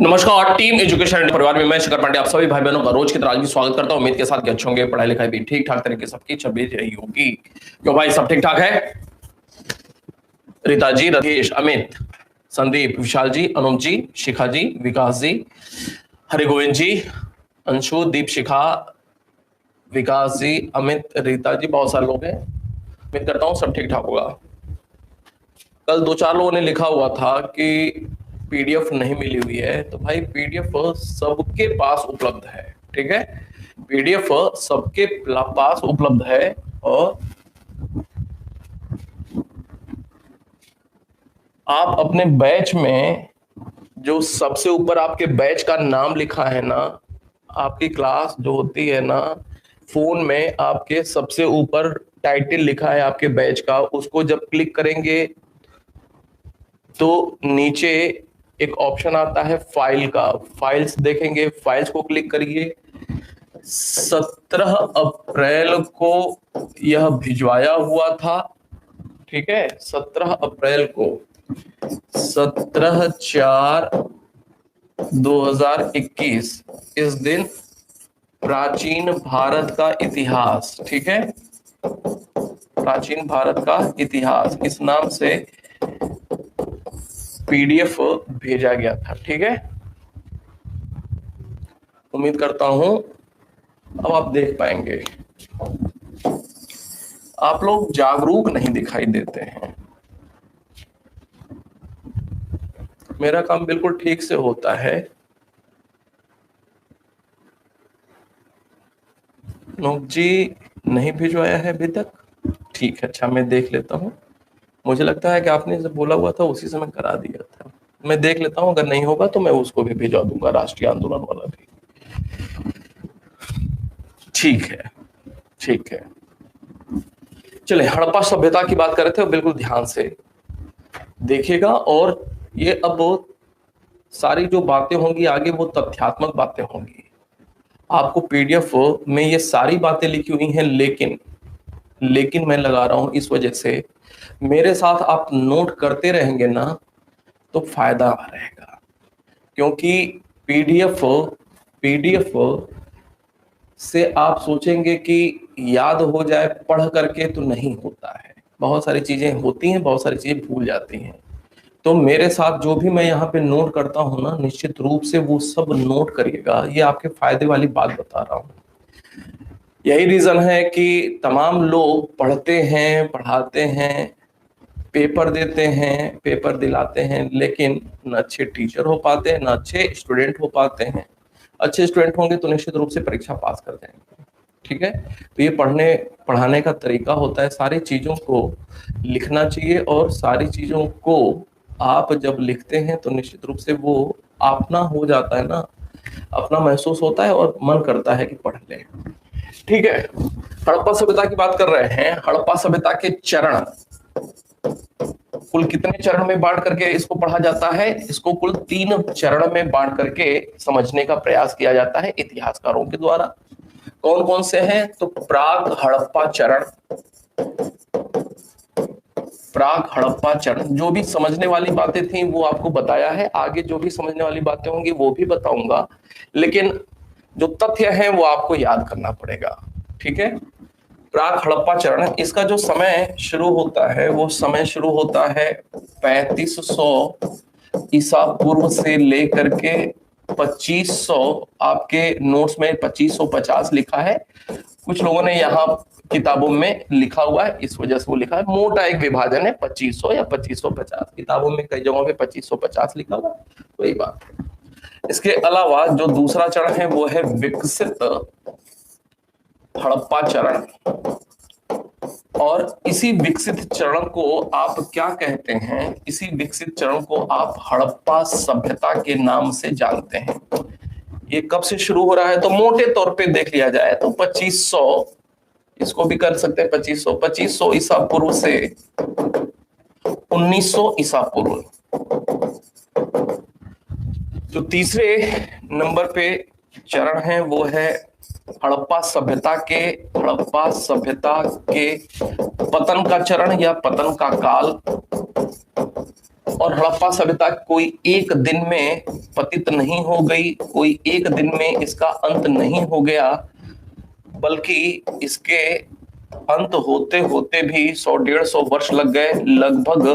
नमस्कार team education परिवार में मैं शिखर पांडे आप सभी भाई बहनों का रोज की तरह आज भी स्वागत करता हूं। उम्मीद के साथ कि अच्छे होंगे, पढ़ाई लिखाई भी ठीक ठाक तरीके से सबकी छवि रही होगी। क्यों भाई, सब ठीक ठाक है? रीता जी, रधेश, अमित, संदीप, विशाल जी, अनुप जी, शिखा जी, विकास जी, हरि गोविंद जी, अंशु, दीप शिखा, विकास जी, अमित, रीता जी, बहुत सारे लोग हैं। उम्मीद करता हूँ सब ठीक ठाक होगा। कल दो चार लोगों ने लिखा हुआ था कि पीडीएफ नहीं मिली हुई है, तो भाई पीडीएफ सबके पास उपलब्ध है। ठीक है, पीडीएफ सबके पास उपलब्ध है। और आप अपने बैच में जो सबसे ऊपर आपके बैच का नाम लिखा है ना, आपकी क्लास जो होती है ना, फोन में आपके सबसे ऊपर टाइटल लिखा है आपके बैच का, उसको जब क्लिक करेंगे तो नीचे एक ऑप्शन आता है फाइल का। फाइल्स देखेंगे, फाइल्स को क्लिक करिए। 17 अप्रैल को यह भिजवाया हुआ था। ठीक है, 17 अप्रैल को, 17/4/2021 इस दिन प्राचीन भारत का इतिहास, ठीक है, प्राचीन भारत का इतिहास इस नाम से पीडीएफ भेजा गया था। ठीक है, उम्मीद करता हूं अब आप देख पाएंगे। आप लोग जागरूक नहीं दिखाई देते हैं। मेरा काम बिल्कुल ठीक से होता है। नोक जी नहीं भिजवाया है अभी तक। ठीक है, अच्छा मैं देख लेता हूं। मुझे लगता है कि आपने जो बोला हुआ था उसी से मैं करा दिया था। मैं देख लेता हूं, अगर नहीं होगा तो मैं उसको भी भिजवा दूंगा, राष्ट्रीय आंदोलन वाला भी। ठीक है, ठीक है। चले, हड़प्पा सभ्यता की बात कर रहे थे, बिल्कुल ध्यान से देखिएगा। और ये अब सारी जो बातें होंगी आगे वो तथ्यात्मक बातें होंगी। आपको पीडीएफ में ये सारी बातें लिखी हुई हैं, लेकिन मैं लगा रहा हूं इस वजह से मेरे साथ आप नोट करते रहेंगे ना तो फायदा रहेगा। क्योंकि पीडीएफ पीडीएफ से आप सोचेंगे कि याद हो जाए पढ़ करके, तो नहीं होता है। बहुत सारी चीजें होती हैं, बहुत सारी चीजें भूल जाती हैं। तो मेरे साथ जो भी मैं यहाँ पे नोट करता हूँ ना, निश्चित रूप से वो सब नोट करिएगा। ये आपके फायदे वाली बात बता रहा हूँ। यही रीजन है कि तमाम लोग पढ़ते हैं, पढ़ाते हैं, पेपर देते हैं, पेपर दिलाते हैं, लेकिन न अच्छे टीचर हो पाते हैं, न अच्छे स्टूडेंट हो पाते हैं। अच्छे स्टूडेंट होंगे तो निश्चित रूप से परीक्षा पास कर जाएंगे। ठीक है, तो ये पढ़ाने का तरीका होता है। सारी चीजों को लिखना चाहिए, और सारी चीजों को आप जब लिखते हैं तो निश्चित रूप से वो अपना हो जाता है ना, अपना महसूस होता है और मन करता है कि पढ़ लें। ठीक है, हड़प्पा सभ्यता की बात कर रहे हैं। हड़प्पा सभ्यता के चरण कुल कितने चरण में बांट करके इसको पढ़ा जाता है? इसको कुल 3 चरण में बांट करके समझने का प्रयास किया जाता है इतिहासकारों के द्वारा। कौन कौन से हैं? तो प्राग हड़प्पा चरण, प्राग हड़प्पा चरण। जो भी समझने वाली बातें थी वो आपको बताया है, आगे जो भी समझने वाली बातें होंगी वो भी बताऊंगा, लेकिन जो तथ्य है वो आपको याद करना पड़ेगा। ठीक है, प्राग हड़प्पा चरण, इसका जो समय शुरू होता है वो समय शुरू होता है 3500 ईसा पूर्व से लेकर के 2500, आपके नोट्स में 2550 लिखा है। कुछ लोगों ने यहाँ किताबों में लिखा हुआ है, इस वजह से वो लिखा है। मोटा एक विभाजन है 2500 या 2550। किताबों में कई जगहों पे 2550 लिखा हुआ, वही बात है। इसके अलावा जो दूसरा चरण है वो है विकसित हड़प्पा चरण। और इसी विकसित चरण को आप क्या कहते हैं? इसी विकसित चरण को आप हड़प्पा सभ्यता के नाम से जानते हैं। ये कब से शुरू हो रहा है? तो मोटे तौर पे देख लिया जाए तो 2500, इसको भी कर सकते हैं 2500 ईसा पूर्व से 1900 ईसा पूर्व। जो तीसरे नंबर पे चरण है वो है हड़प्पा सभ्यता के पतन का चरण या पतन का काल। और हड़प्पा सभ्यता कोई एक दिन में पतित नहीं हो गई, कोई एक दिन में इसका अंत नहीं हो गया, बल्कि इसके अंत होते होते भी 100-150 वर्ष लग गए, लगभग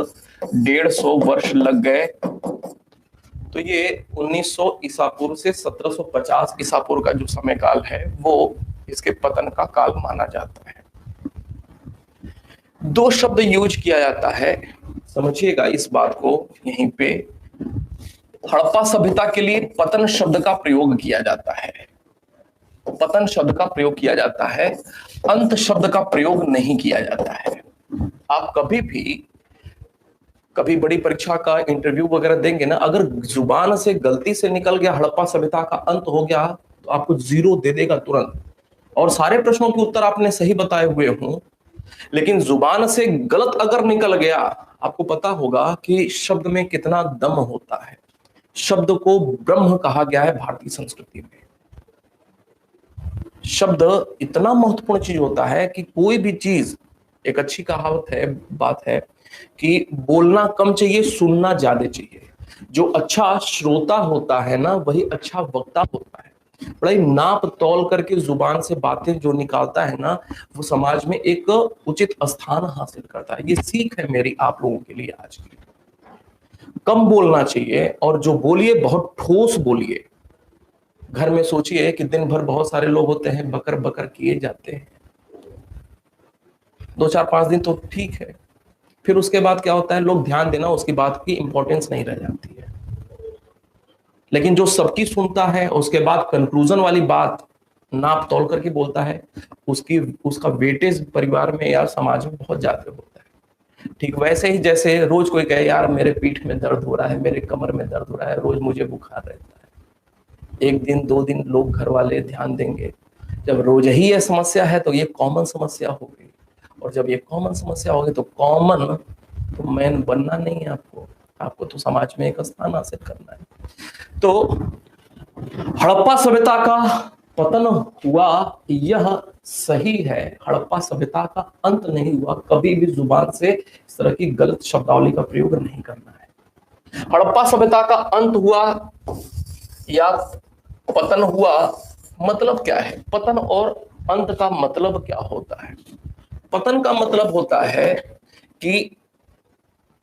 150 वर्ष लग गए। तो ये 1900 ईसा पूर्व से 1750 ईसा पूर्व का जो समय काल है वो इसके पतन का काल माना जाता है। दो शब्द यूज किया जाता है, समझिएगा इस बात को। यहीं पे हड़प्पा सभ्यता के लिए पतन शब्द का प्रयोग किया जाता है, पतन शब्द का प्रयोग किया जाता है, अंत शब्द का प्रयोग नहीं किया जाता है। आप कभी बड़ी परीक्षा का इंटरव्यू वगैरह देंगे ना, अगर जुबान से गलती से निकल गया हड़प्पा सभ्यता का अंत हो गया तो आपको 0 दे देगा तुरंत, और सारे प्रश्नों के उत्तर आपने सही बताए हुए हों, लेकिन जुबान से गलत अगर निकल गया, आपको पता होगा कि शब्द में कितना दम होता है। शब्द को ब्रह्म कहा गया है भारतीय संस्कृति में। शब्द इतना महत्वपूर्ण चीज होता है कि कोई भी चीज, एक अच्छी कहावत है, बात है कि बोलना कम चाहिए, सुनना ज्यादा चाहिए। जो अच्छा श्रोता होता है ना, वही अच्छा वक्ता होता है। बड़ी नाप तौल करके जुबान से बातें जो निकालता है ना, वो समाज में एक उचित स्थान हासिल करता है। ये सीख है मेरी आप लोगों के लिए आज की। कम बोलना चाहिए, और जो बोलिए बहुत ठोस बोलिए। घर में सोचिए कि दिन भर बहुत सारे लोग होते हैं, बकर बकर किए जाते हैं, 2-4-5 दिन तो ठीक है, फिर उसके बाद क्या होता है, लोग ध्यान देना, उसकी बात की इंपॉर्टेंस नहीं रह जाती है। लेकिन जो सबकी सुनता है, उसके बाद कंक्लूजन वाली बात नाप तोल करके बोलता है, उसका वेटेज परिवार में या समाज में बहुत ज्यादा होता है। ठीक वैसे ही जैसे रोज कोई कहे, यार मेरे पीठ में दर्द हो रहा है, मेरे कमर में दर्द हो रहा है, रोज मुझे बुखार रहता है, एक दिन 2 दिन लोग घर वाले ध्यान देंगे। जब रोज ही यह समस्या है तो ये कॉमन समस्या हो गई, और जब ये कॉमन समस्या हो गई तो कॉमन तो मैन बनना नहीं है आपको तो समाज में एक स्थान हासिल करना है। तो हड़प्पा सभ्यता का पतन हुआ, यह सही है। हड़प्पा सभ्यता का अंत नहीं हुआ। कभी भी जुबान से इस तरह की गलत शब्दावली का प्रयोग नहीं करना है। हड़प्पा सभ्यता का अंत हुआ या पतन हुआ, मतलब क्या है? पतन और अंत का मतलब क्या होता है? पतन का मतलब होता है कि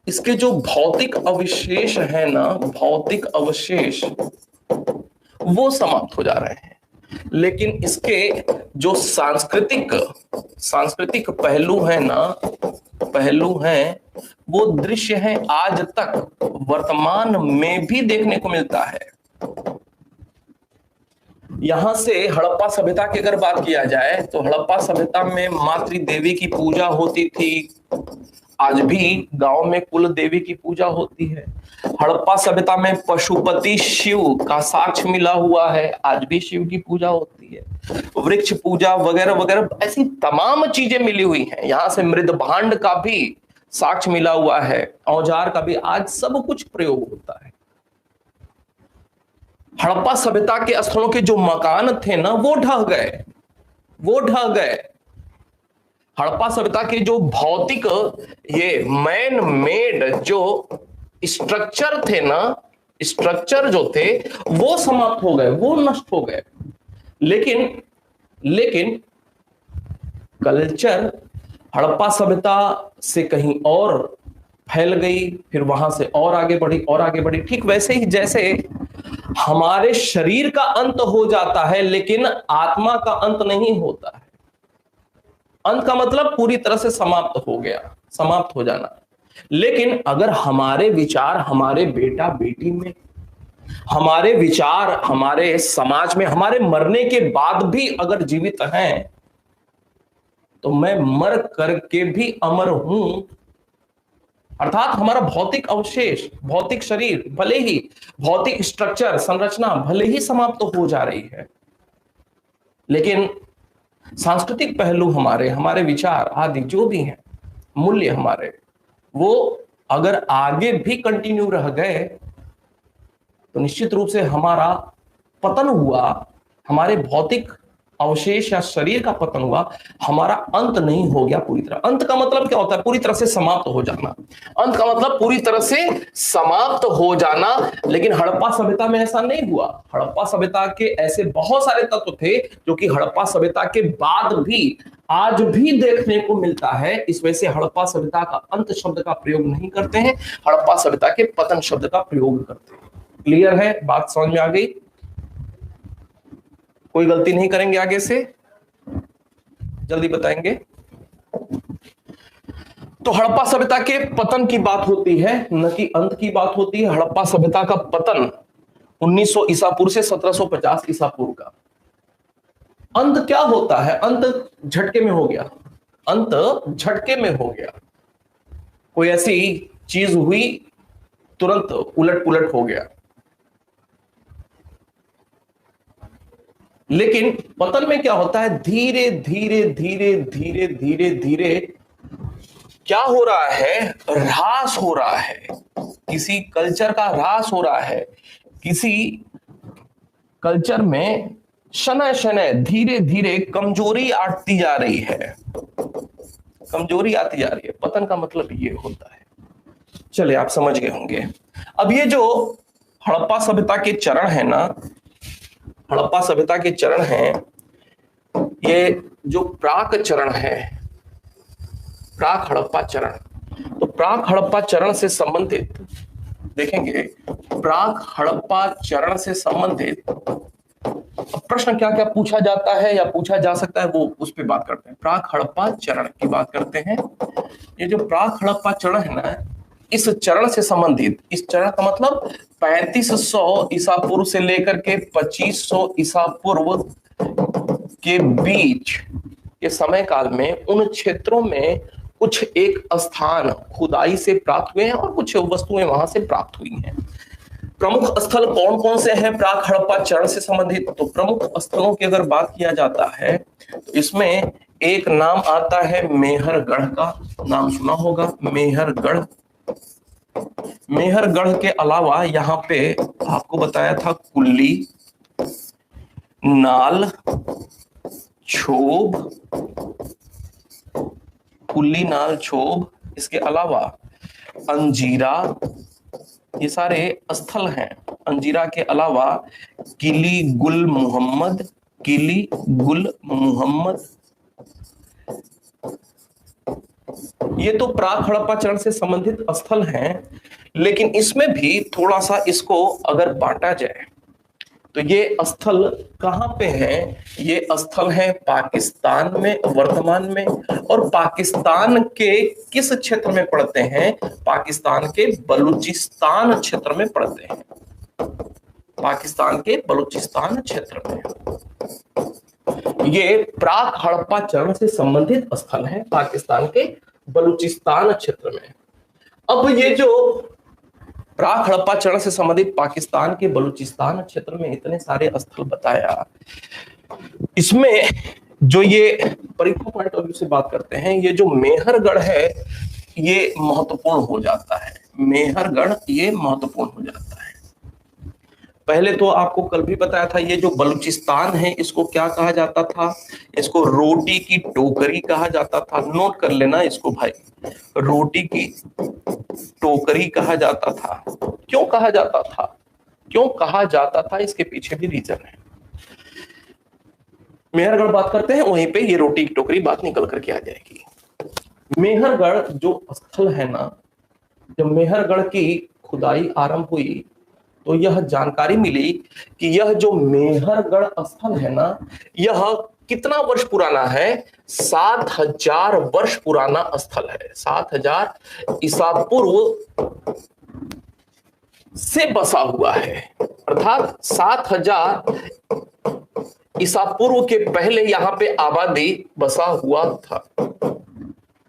इसके जो भौतिक अवशेष है ना, भौतिक अवशेष वो समाप्त हो जा रहे हैं, लेकिन इसके जो सांस्कृतिक पहलू है ना, पहलू हैं, वो दृश्य हैं, आज तक वर्तमान में भी देखने को मिलता है। यहां से हड़प्पा सभ्यता की अगर बात किया जाए तो हड़प्पा सभ्यता में मातृ देवी की पूजा होती थी। आज भी गांव में कुल देवी की पूजा होती है। हड़प्पा सभ्यता में पशुपति शिव का साक्ष्य मिला हुआ है, आज भी शिव की पूजा होती है। वृक्ष पूजा वगैरह वगैरह ऐसी तमाम चीजें मिली हुई हैं। यहां से मृद भांड का भी साक्ष्य मिला हुआ है, औजार का भी, आज सब कुछ प्रयोग होता है। हड़प्पा सभ्यता के स्थलों के जो मकान थे ना, वो ढह गए। हड़प्पा सभ्यता के जो भौतिक ये मैन मेड जो स्ट्रक्चर थे ना, स्ट्रक्चर जो थे वो समाप्त हो गए, वो नष्ट हो गए। लेकिन कल्चर हड़प्पा सभ्यता से कहीं और फैल गई, फिर वहां से और आगे बढ़ी। ठीक वैसे ही जैसे हमारे शरीर का अंत हो जाता है, लेकिन आत्मा का अंत नहीं होता है। अंत का मतलब पूरी तरह से समाप्त हो गया, समाप्त हो जाना। लेकिन अगर हमारे विचार हमारे बेटा बेटी में, हमारे विचार हमारे समाज में, हमारे मरने के बाद भी अगर जीवित हैं, तो मैं मर करके भी अमर हूं। अर्थात हमारा भौतिक अवशेष, भौतिक शरीर, भले ही भौतिक स्ट्रक्चर, संरचना भले ही समाप्त हो जा रही है, लेकिन सांस्कृतिक पहलू हमारे विचार आदि जो भी हैं, मूल्य हमारे, वो अगर आगे भी कंटिन्यू रह गए तो निश्चित रूप से हमारा पतन हुआ, हमारे भौतिक अवशेष या शरीर का पतन हुआ, हमारा अंत नहीं हो गया पूरी तरह। अंत का मतलब क्या होता है? पूरी तरह से समाप्त हो जाना। अंत का मतलब पूरी तरह से समाप्त हो जाना। लेकिन हड़प्पा सभ्यता में ऐसा नहीं हुआ। हड़प्पा सभ्यता के ऐसे बहुत सारे तत्व थे जो कि हड़प्पा सभ्यता के बाद भी आज भी देखने को मिलता है। इस वजह से हड़प्पा सभ्यता का अंत शब्द का प्रयोग नहीं करते हैं, हड़प्पा सभ्यता के पतन शब्द का प्रयोग करते हैं। क्लियर है? बात समझ में आ गई? कोई गलती नहीं करेंगे आगे से, जल्दी बताएंगे। तो हड़प्पा सभ्यता के पतन की बात होती है, न कि अंत की बात होती है। हड़प्पा सभ्यता का पतन 1900 ईसा पूर्व से 1750 ईसा पूर्व का। अंत क्या होता है? अंत झटके में हो गया। अंत झटके में हो गया। कोई ऐसी चीज हुई, तुरंत उलट पुलट हो गया। लेकिन पतन में क्या होता है? धीरे धीरे धीरे धीरे धीरे धीरे क्या हो रहा है? ह्रास हो रहा है। किसी कल्चर का ह्रास हो रहा है। किसी कल्चर में शनय शनय धीरे धीरे कमजोरी आती जा रही है। कमजोरी आती जा रही है। पतन का मतलब ये होता है। चलिए, आप समझ गए होंगे। अब ये जो हड़प्पा सभ्यता के चरण है ना, हड़प्पा सभ्यता के चरण हैं, ये जो प्राक चरण है, प्राक हड़प्पा चरण, तो प्राक हड़प्पा चरण से संबंधित देखेंगे। प्राक हड़प्पा चरण से संबंधित प्रश्न क्या क्या पूछा जाता है या पूछा जा सकता है, वो उस पर बात करते हैं। प्राक हड़प्पा चरण की बात करते हैं। ये जो प्राक हड़प्पा चरण है ना, इस चरण से संबंधित, इस चरण का मतलब 3500 ईसा पूर्व से लेकर के 2500 ईसा पूर्व के बीच के समय काल में उन क्षेत्रों में कुछ एक स्थान खुदाई से प्राप्त हुए हैं और कुछ वस्तुएं वहां से प्राप्त हुई हैं। प्रमुख स्थल कौन कौन से हैं प्राक हड़प्पा चरण से संबंधित? तो प्रमुख स्थलों की अगर बात किया जाता है तो इसमें एक नाम आता है मेहरगढ़ का। नाम सुना होगा, मेहरगढ़। मेहरगढ़ के अलावा यहाँ पे आपको बताया था कुल्ली, नाल, छोब, कुल्ली, नाल, छोब। इसके अलावा अंजीरा, ये सारे स्थल हैं। अंजीरा के अलावा किली गुल मोहम्मद, किली गुल मोहम्मद, ये तो प्राक हड़प्पा चरण से संबंधित स्थल हैं। लेकिन इसमें भी थोड़ा सा इसको अगर बांटा जाए तो ये स्थल कहां पे हैं? ये स्थल हैं पाकिस्तान में वर्तमान में। और पाकिस्तान के किस क्षेत्र में पड़ते हैं? पाकिस्तान के बलूचिस्तान क्षेत्र में पड़ते हैं। पाकिस्तान के बलूचिस्तान क्षेत्र में ये प्राक हड़प्पा चरण से संबंधित स्थल हैं, पाकिस्तान के बलूचिस्तान क्षेत्र में। अब ये जो प्राक हड़प्पा चरण से संबंधित पाकिस्तान के बलूचिस्तान क्षेत्र में इतने सारे स्थल बताया, इसमें जो ये परीक्षा पॉइंट ऑफ व्यू से बात करते हैं, ये जो मेहरगढ़ है ये महत्वपूर्ण हो जाता है। मेहरगढ़ ये महत्वपूर्ण हो जाता है। पहले तो आपको कल भी बताया था, ये जो बलूचिस्तान है इसको क्या कहा जाता था? इसको रोटी की टोकरी कहा जाता था। नोट कर लेना इसको भाई, रोटी की टोकरी कहा जाता था। क्यों कहा जाता था? क्यों कहा जाता था, इसके पीछे भी रीजन है। मेहरगढ़ बात करते हैं, वहीं पे ये रोटी की टोकरी बात निकल करके आ जाएगी। मेहरगढ़ जो स्थल है ना, जब मेहरगढ़ की खुदाई आरंभ हुई तो यह जानकारी मिली कि यह जो मेहरगढ़ स्थल है ना, यह कितना वर्ष पुराना है? 7000 वर्ष पुराना स्थल है। 7000 ईसा पूर्व से बसा हुआ है। अर्थात 7000 ईसा पूर्व के पहले यहां पे आबादी बसा हुआ था।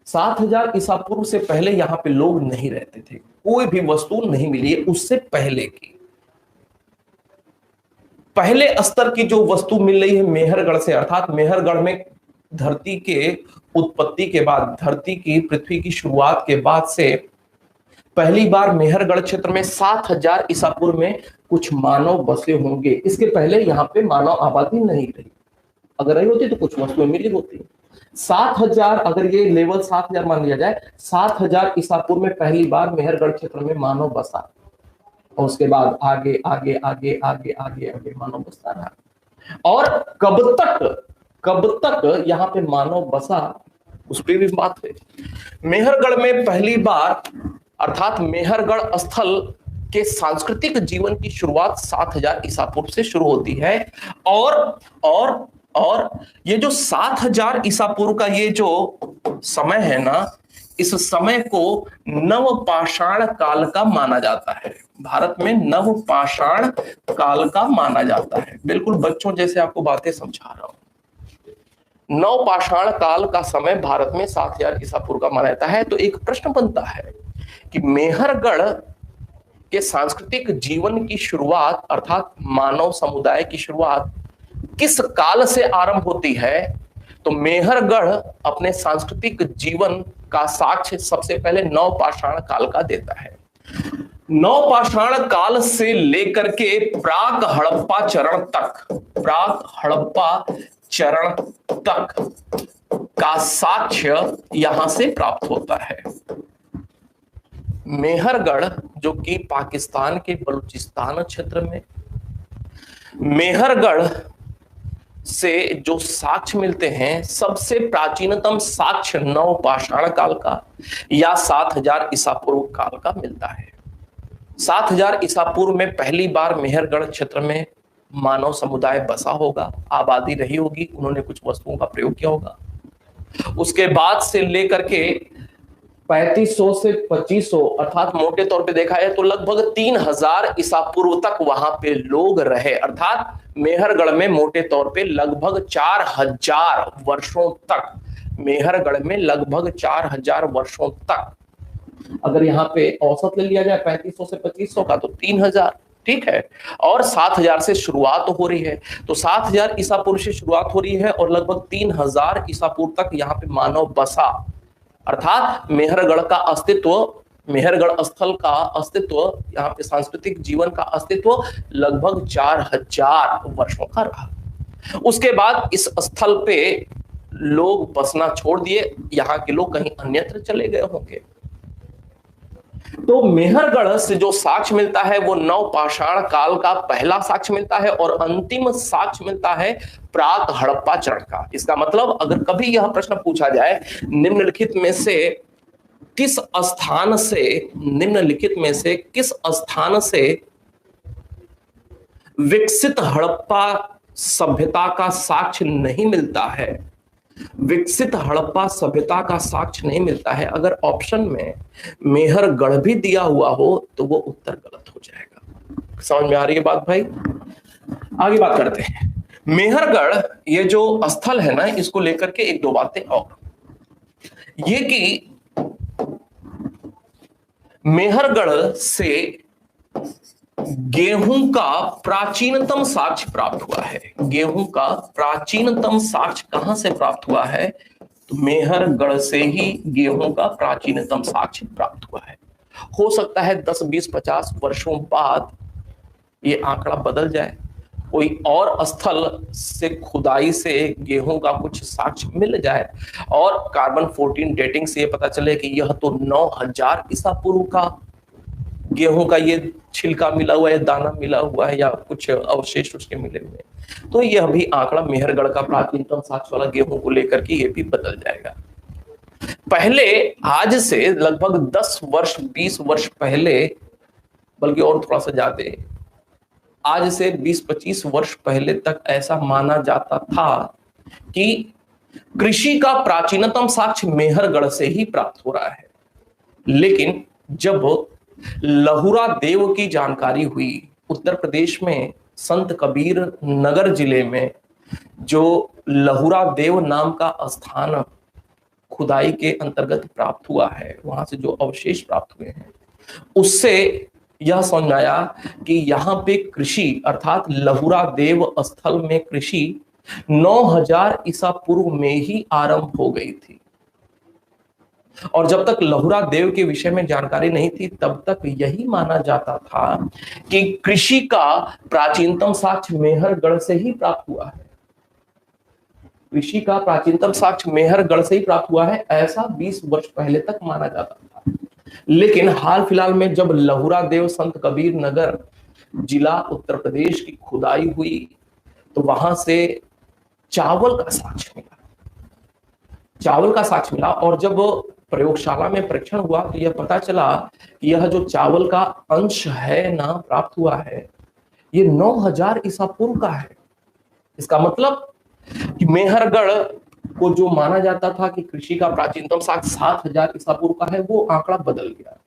7000 ईसा पूर्व से पहले यहां पे लोग नहीं रहते थे। कोई भी वस्तु नहीं मिली है उससे पहले की। पहले स्तर की जो वस्तु मिल रही है मेहरगढ़ से, अर्थात मेहरगढ़ में धरती के उत्पत्ति के बाद, धरती की पृथ्वी की शुरुआत के बाद से पहली बार मेहरगढ़ क्षेत्र में 7000 ईसा पूर्व में कुछ मानव बसे होंगे। इसके पहले यहां पे मानव आबादी नहीं रही। अगर नहीं होती तो कुछ वस्तुएं मिली होती। 7000, अगर ये लेवल 7000 मान लिया जाए, 7000 ईसा पूर्व में पहली बार मेहरगढ़ क्षेत्र में मानव बसा, और उसके बाद आगे आगे आगे आगे आगे आगे मानव बसता रहा। और कब तक यहाँ पे मानव बसा, उस पर भी बात है। मेहरगढ़ में पहली बार, अर्थात मेहरगढ़ स्थल के सांस्कृतिक जीवन की शुरुआत 7000 ईसा पूर्व से शुरू होती है। और ये जो 7000 ईसा पूर्व का ये जो समय है ना, इस समय को नवपाषाण काल का माना जाता है। भारत में नवपाषाण काल का माना जाता है। बिल्कुल बच्चों जैसे आपको बातें समझा रहा हूं। नवपाषाण काल का समय भारत में 7000 ईसा पूर्व का माना जाता है। तो एक प्रश्न बनता है कि मेहरगढ़ के सांस्कृतिक जीवन की शुरुआत, अर्थात मानव समुदाय की शुरुआत किस काल से आरंभ होती है? तो मेहरगढ़ अपने सांस्कृतिक जीवन का साक्ष्य सबसे पहले नवपाषाण काल का देता है। नवपाषाण काल से लेकर के प्राक हड़प्पा चरण तक का साक्ष्य यहां से प्राप्त होता है। मेहरगढ़, जो कि पाकिस्तान के बलूचिस्तान क्षेत्र में, मेहरगढ़ से जो साक्ष्य मिलते हैं, सबसे प्राचीनतम साक्ष्य नवपाषाण काल का या 7000 ईसा पूर्व काल का मिलता है। 7000 ईसा पूर्व में पहली बार मेहरगढ़ क्षेत्र में मानव समुदाय बसा होगा, आबादी रही होगी, उन्होंने कुछ वस्तुओं का प्रयोग किया होगा। उसके बाद से लेकर के 3500 से 2500, अर्थात मोटे तौर पे देखा है तो लगभग 3000 ईसा पूर्व तक वहां पे लोग रहे। अर्थात मेहरगढ़ में मोटे तौर पे लगभग 4000 वर्षों तक, मेहरगढ़ में लगभग 4000 वर्षों तक, अगर यहाँ पे औसत ले लिया जाए 3500 से 2500 का, तो 3000, ठीक है। और 7000 से शुरुआत हो रही है, तो 7000 ईसा पूर्व से शुरुआत हो रही है और लगभग 3000 ईसा पूर्व तक यहाँ पे मानव बसा। अर्थात मेहरगढ़ का अस्तित्व, मेहरगढ़ स्थल का अस्तित्व, यहाँ पे सांस्कृतिक जीवन का अस्तित्व लगभग 4000 वर्षों का रहा। उसके बाद इस स्थल पे लोग बसना छोड़ दिए, यहाँ के लोग कहीं अन्यत्र चले गए होंगे। तो मेहरगढ़ से जो साक्ष्य मिलता है वो नवपाषाण काल का पहला साक्ष्य मिलता है और अंतिम साक्ष्य मिलता है प्राक हड़प्पा चरण का। इसका मतलब अगर कभी यह प्रश्न पूछा जाए निम्नलिखित में से किस स्थान से विकसित हड़प्पा सभ्यता का साक्ष्य नहीं मिलता है, विकसित हड़प्पा सभ्यता का साक्ष्य नहीं मिलता है, अगर ऑप्शन में मेहरगढ़ भी दिया हुआ हो तो वो उत्तर गलत हो जाएगा। समझ में आ रही है बात भाई? आगे बात करते हैं। मेहरगढ़ ये जो स्थल है ना, इसको लेकर के एक दो बातें और, ये कि मेहरगढ़ से गेहूं का प्राचीनतम साक्ष्य प्राप्त हुआ है। गेहूं का प्राचीनतम साक्ष्य कहां से प्राप्त हुआ है? तो मेहरगढ़ से ही गेहूं का प्राचीनतम साक्ष्य प्राप्त हुआ है। हो सकता है 10, 20, 50 वर्षों बाद ये आंकड़ा बदल जाए, कोई और स्थल से खुदाई से गेहूं का कुछ साक्ष्य मिल जाए और कार्बन 14 डेटिंग से ये पता चले कि यह तो 9000 ईसा पूर्व का गेहूं का ये छिलका मिला हुआ है, दाना मिला हुआ है, या कुछ अवशेष उसके मिले हुए हैं, तो यह भी आंकड़ा मेहरगढ़ का प्राचीनतम साक्ष्य वाला गेहूं को लेकर के ये भी बदल जाएगा। पहले, आज से लगभग 10 वर्ष 20 वर्ष पहले, बल्कि और थोड़ा सा ज्यादा, आज से 20-25 वर्ष पहले तक ऐसा माना जाता था कि कृषि का प्राचीनतम साक्ष्य मेहरगढ़ से ही प्राप्त हो रहा है। लेकिन जब लहुरा देव की जानकारी हुई, उत्तर प्रदेश में संत कबीर नगर जिले में जो लहुरा देव नाम का स्थान खुदाई के अंतर्गत प्राप्त हुआ है, वहां से जो अवशेष प्राप्त हुए हैं, उससे यह समझ आया कि यहाँ पे कृषि, अर्थात लहुरा देव स्थल में कृषि 9000 ईसा पूर्व में ही आरंभ हो गई थी। और जब तक लहुरा देव के विषय में जानकारी नहीं थी, तब तक यही माना जाता था कि कृषि का प्राचीनतम साक्ष्य मेहरगढ़ से ही प्राप्त हुआ है। कृषि का प्राचीनतम साक्ष्य मेहरगढ़ से ही प्राप्त हुआ है, ऐसा 20 वर्ष पहले तक माना जाता था। लेकिन हाल फिलहाल में जब लहुरा देव संत कबीर नगर जिला उत्तर प्रदेश की खुदाई हुई तो वहां से चावल का साक्ष्य मिला। चावल का साक्ष्य मिला और जब प्रयोगशाला में परीक्षण हुआ तो यह पता चला कि यह जो चावल का अंश है ना प्राप्त हुआ है, ये 9000 ईसा पूर्व का है। इसका मतलब कि मेहरगढ़ को जो माना जाता था कि कृषि का प्राचीनतम साक्ष्य 7000 ईसा पूर्व का है, वो आंकड़ा बदल गया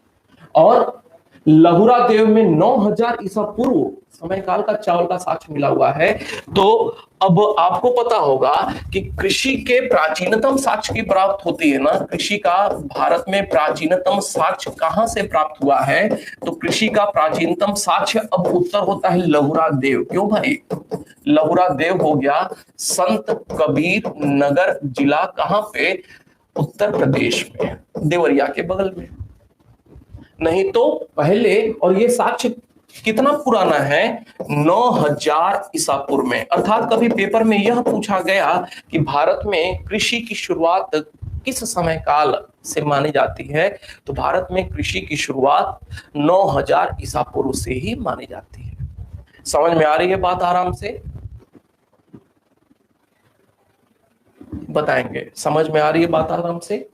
और लहुरा देव में 9000 ईसा पूर्व समय काल का चावल का साक्ष्य मिला हुआ है। तो अब आपको पता होगा कि कृषि के प्राचीनतम साक्ष्य की प्राप्त होती है ना, कृषि का भारत में प्राचीनतम साक्ष्य कहां से प्राप्त हुआ है, तो कृषि का प्राचीनतम साक्ष्य अब उत्तर होता है लहुरा देव। क्यों भाई? लहुरा देव हो गया संत कबीर नगर जिला, कहां पे? उत्तर प्रदेश में, देवरिया के बगल में। नहीं तो पहले, और ये साक्ष्य कितना पुराना है? 9000 ईसा पूर्व में। अर्थात कभी पेपर में यह पूछा गया कि भारत में कृषि की शुरुआत किस समय काल से मानी जाती है, तो भारत में कृषि की शुरुआत 9000 ईसा पूर्व से ही मानी जाती है। समझ में आ रही है बात? आराम से बताएंगे, समझ में आ रही है बात? आराम से।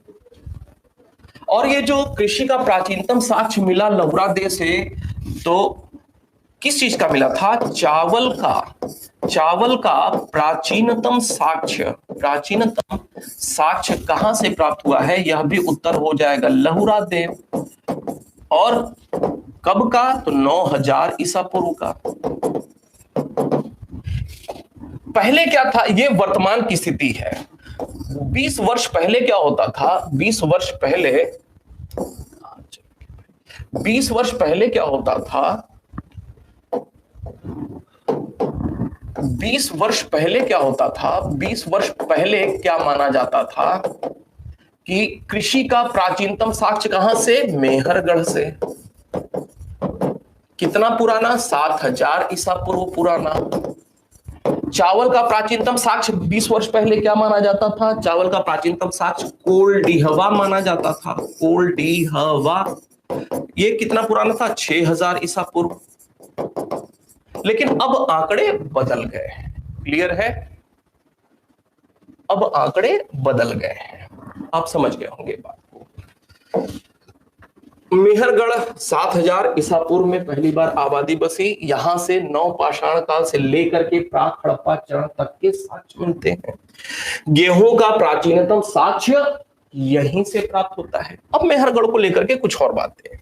और ये जो कृषि का प्राचीनतम साक्ष्य मिला लहुरा देव से, तो किस चीज का मिला था? चावल का। चावल का प्राचीनतम साक्ष्य, प्राचीनतम साक्ष्य कहां से प्राप्त हुआ है, यह भी उत्तर हो जाएगा लहुरा देव। और कब का? तो 9000 ईसा पूर्व का। पहले क्या था? ये वर्तमान की स्थिति है। 20 वर्ष पहले क्या होता था? 20 वर्ष पहले क्या होता था? 20 वर्ष पहले क्या होता था? 20 वर्ष पहले क्या माना जाता था कि कृषि का प्राचीनतम साक्ष्य कहां से? मेहरगढ़ से। कितना पुराना? 7000 ईसा पूर्व पुराना। चावल का प्राचीनतम साक्ष्य 20 वर्ष पहले क्या माना जाता था? चावल का प्राचीनतम साक्ष्य कोलडीहवा माना जाता था। कोलडीहवा, ये कितना पुराना था? 6000 ईसा पूर्व। लेकिन अब आंकड़े बदल गए हैं। क्लियर है? अब आंकड़े बदल गए हैं, आप समझ गए होंगे बात को। मेहरगढ़ 7000 ईसा पूर्व में पहली बार आबादी बसी। यहां से नवपाषाण काल से लेकर के प्राक हड़प्पा चरण तक के साक्ष्य मिलते हैं। गेहूं का प्राचीनतम साक्ष्य यहीं से प्राप्त होता है। अब मेहरगढ़ को लेकर के कुछ और बातें,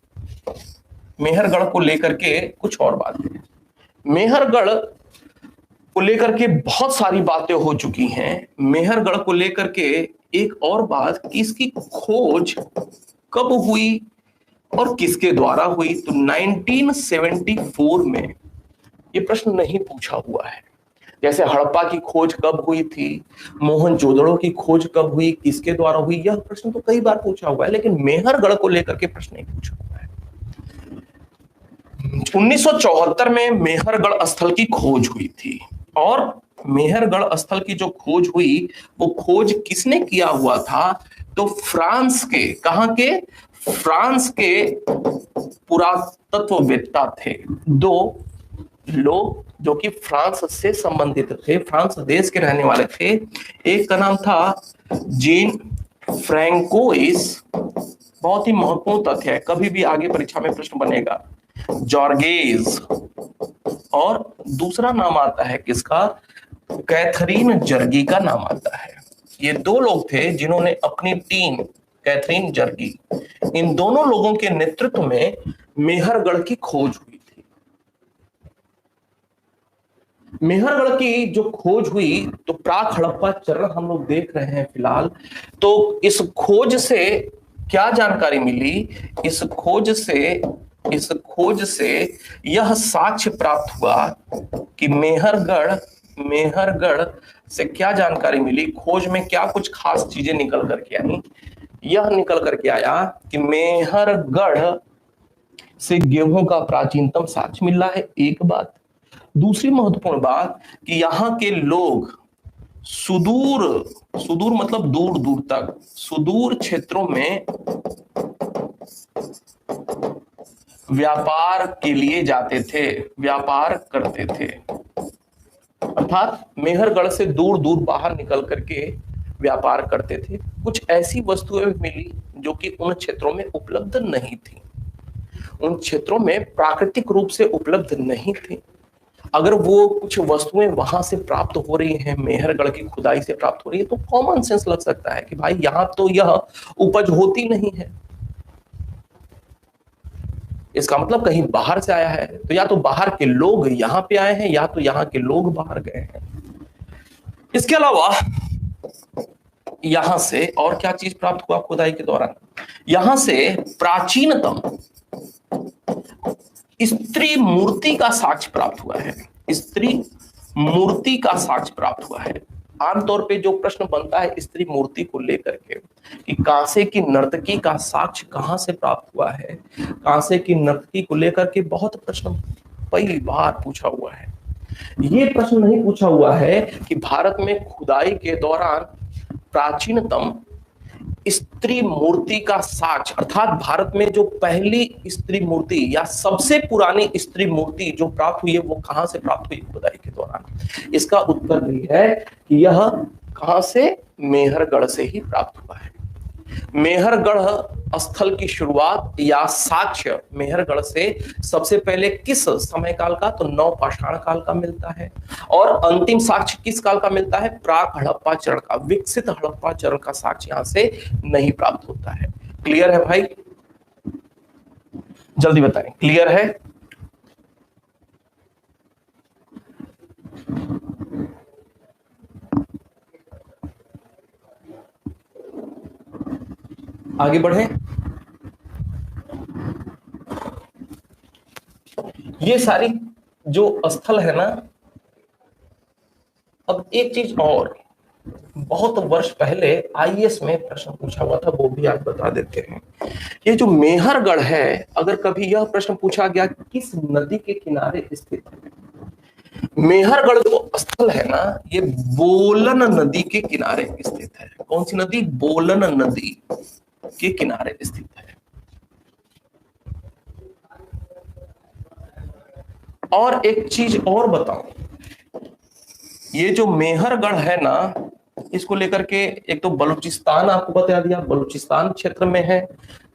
मेहरगढ़ को लेकर के कुछ और बातें। मेहरगढ़ को लेकर के बहुत सारी बातें हो चुकी हैं। मेहरगढ़ को लेकर के एक और बात कि इसकी खोज कब हुई और किसके द्वारा हुई, तो 1974 में ये प्रश्न नहीं पूछा हुआ है। जैसे हड़प्पा की खोज कब हुई थी, मोहनजोदड़ो की खोज कब हुई, किसके द्वारा हुई, यह प्रश्न तो कई बार पूछा हुआ है, लेकिन मेहरगढ़ को लेकर के प्रश्न नहीं पूछा हुआ है। 1974 में मेहरगढ़ स्थल की खोज हुई थी और मेहरगढ़ स्थल की जो खोज हुई वो खोज किसने किया हुआ था, तो फ्रांस के, कहां के? फ्रांस के पुरातत्ववेत्ता थे। दो लोग जो कि फ्रांस से संबंधित थे, फ्रांस देश के रहने वाले थे। एक का नाम था जीन फ्रैंकोइस, बहुत ही महत्वपूर्ण तथ्य है, कभी भी आगे परीक्षा में प्रश्न बनेगा, जॉर्गेज, और दूसरा नाम आता है किसका? कैथरीन जर्गी का नाम आता है। ये दो लोग थे जिन्होंने अपनी टीम, कैथरीन जर्गी, इन दोनों लोगों के नेतृत्व में मेहरगढ़ की खोज हुई थी। मेहरगढ़ की जो खोज हुई तो प्राक हड़प्पा चरण हम लोग देख रहे हैं फिलहाल। तो इस खोज से क्या जानकारी मिली? इस खोज से यह साक्ष्य प्राप्त हुआ कि मेहरगढ़ से क्या जानकारी मिली, खोज में क्या कुछ खास चीजें निकल करके आई। यह निकल करके आया कि मेहरगढ़ से गेहूं का प्राचीनतम साक्ष्य मिल रहा है, एक बात। दूसरी महत्वपूर्ण बात कि यहाँ के लोग सुदूर, सुदूर मतलब दूर दूर तक, सुदूर क्षेत्रों में व्यापार के लिए जाते थे, व्यापार करते थे। अर्थात मेहरगढ़ से दूर दूर बाहर निकल करके व्यापार करते थे। कुछ ऐसी वस्तुएं मिली जो कि उन क्षेत्रों में उपलब्ध नहीं थी, उन क्षेत्रों में प्राकृतिक रूप से उपलब्ध नहीं थी। अगर वो कुछ वस्तुएं वहां से प्राप्त हो रही हैं, मेहरगढ़ की खुदाई से प्राप्त हो रही है, तो कॉमन सेंस लग सकता है कि भाई यहां तो यह उपज होती नहीं है, इसका मतलब कहीं बाहर से आया है। तो या तो बाहर के लोग यहां पे आए हैं या तो यहां के लोग बाहर गए हैं। इसके अलावा यहां से और क्या चीज प्राप्त हुआ खुदाई के दौरान? यहां से प्राचीनतम स्त्री मूर्ति का साक्ष्य प्राप्त हुआ है, स्त्री मूर्ति का साक्ष्य प्राप्त हुआ है। आमतौर पे जो प्रश्न बनता है स्त्री मूर्ति को लेकर के कि कांसे की नर्तकी का साक्ष्य कहां से प्राप्त हुआ है, कांसे की नर्तकी को लेकर के बहुत प्रश्न कई बार पूछा हुआ है। ये प्रश्न नहीं पूछा हुआ है कि भारत में खुदाई के दौरान प्राचीनतम स्त्री मूर्ति का साक्ष्य, अर्थात भारत में जो पहली स्त्री मूर्ति या सबसे पुरानी स्त्री मूर्ति जो प्राप्त हुई है वो कहां से प्राप्त हुई खुदाई के दौरान? इसका उत्तर भी है कि यह कहां से? मेहरगढ़ से ही प्राप्त हुआ है। मेहरगढ़ स्थल की शुरुआत या साक्ष्य मेहरगढ़ से सबसे पहले किस समय काल का? तो नवपाषाण काल का मिलता है। और अंतिम साक्ष्य किस काल का मिलता है? प्राक हड़प्पा चरण का। विकसित हड़प्पा चरण का साक्ष्य यहां से नहीं प्राप्त होता है। क्लियर है भाई? जल्दी बताएं, क्लियर है? आगे बढ़े। ये सारी जो स्थल है ना, अब एक चीज और, बहुत वर्ष पहले आईएएस में प्रश्न पूछा हुआ था, वो भी आज बता देते हैं। ये जो मेहरगढ़ है, अगर कभी यह प्रश्न पूछा गया किस नदी के किनारे स्थित है? मेहरगढ़ जो स्थल है ना, ये बोलन नदी के किनारे स्थित है। कौन सी नदी? बोलन नदी के किनारे स्थित है। और एक चीज और बताऊं, ये जो मेहरगढ़ है ना, इसको लेकर के एक तो बलूचिस्तान आपको बता दिया, बलूचिस्तान क्षेत्र में है।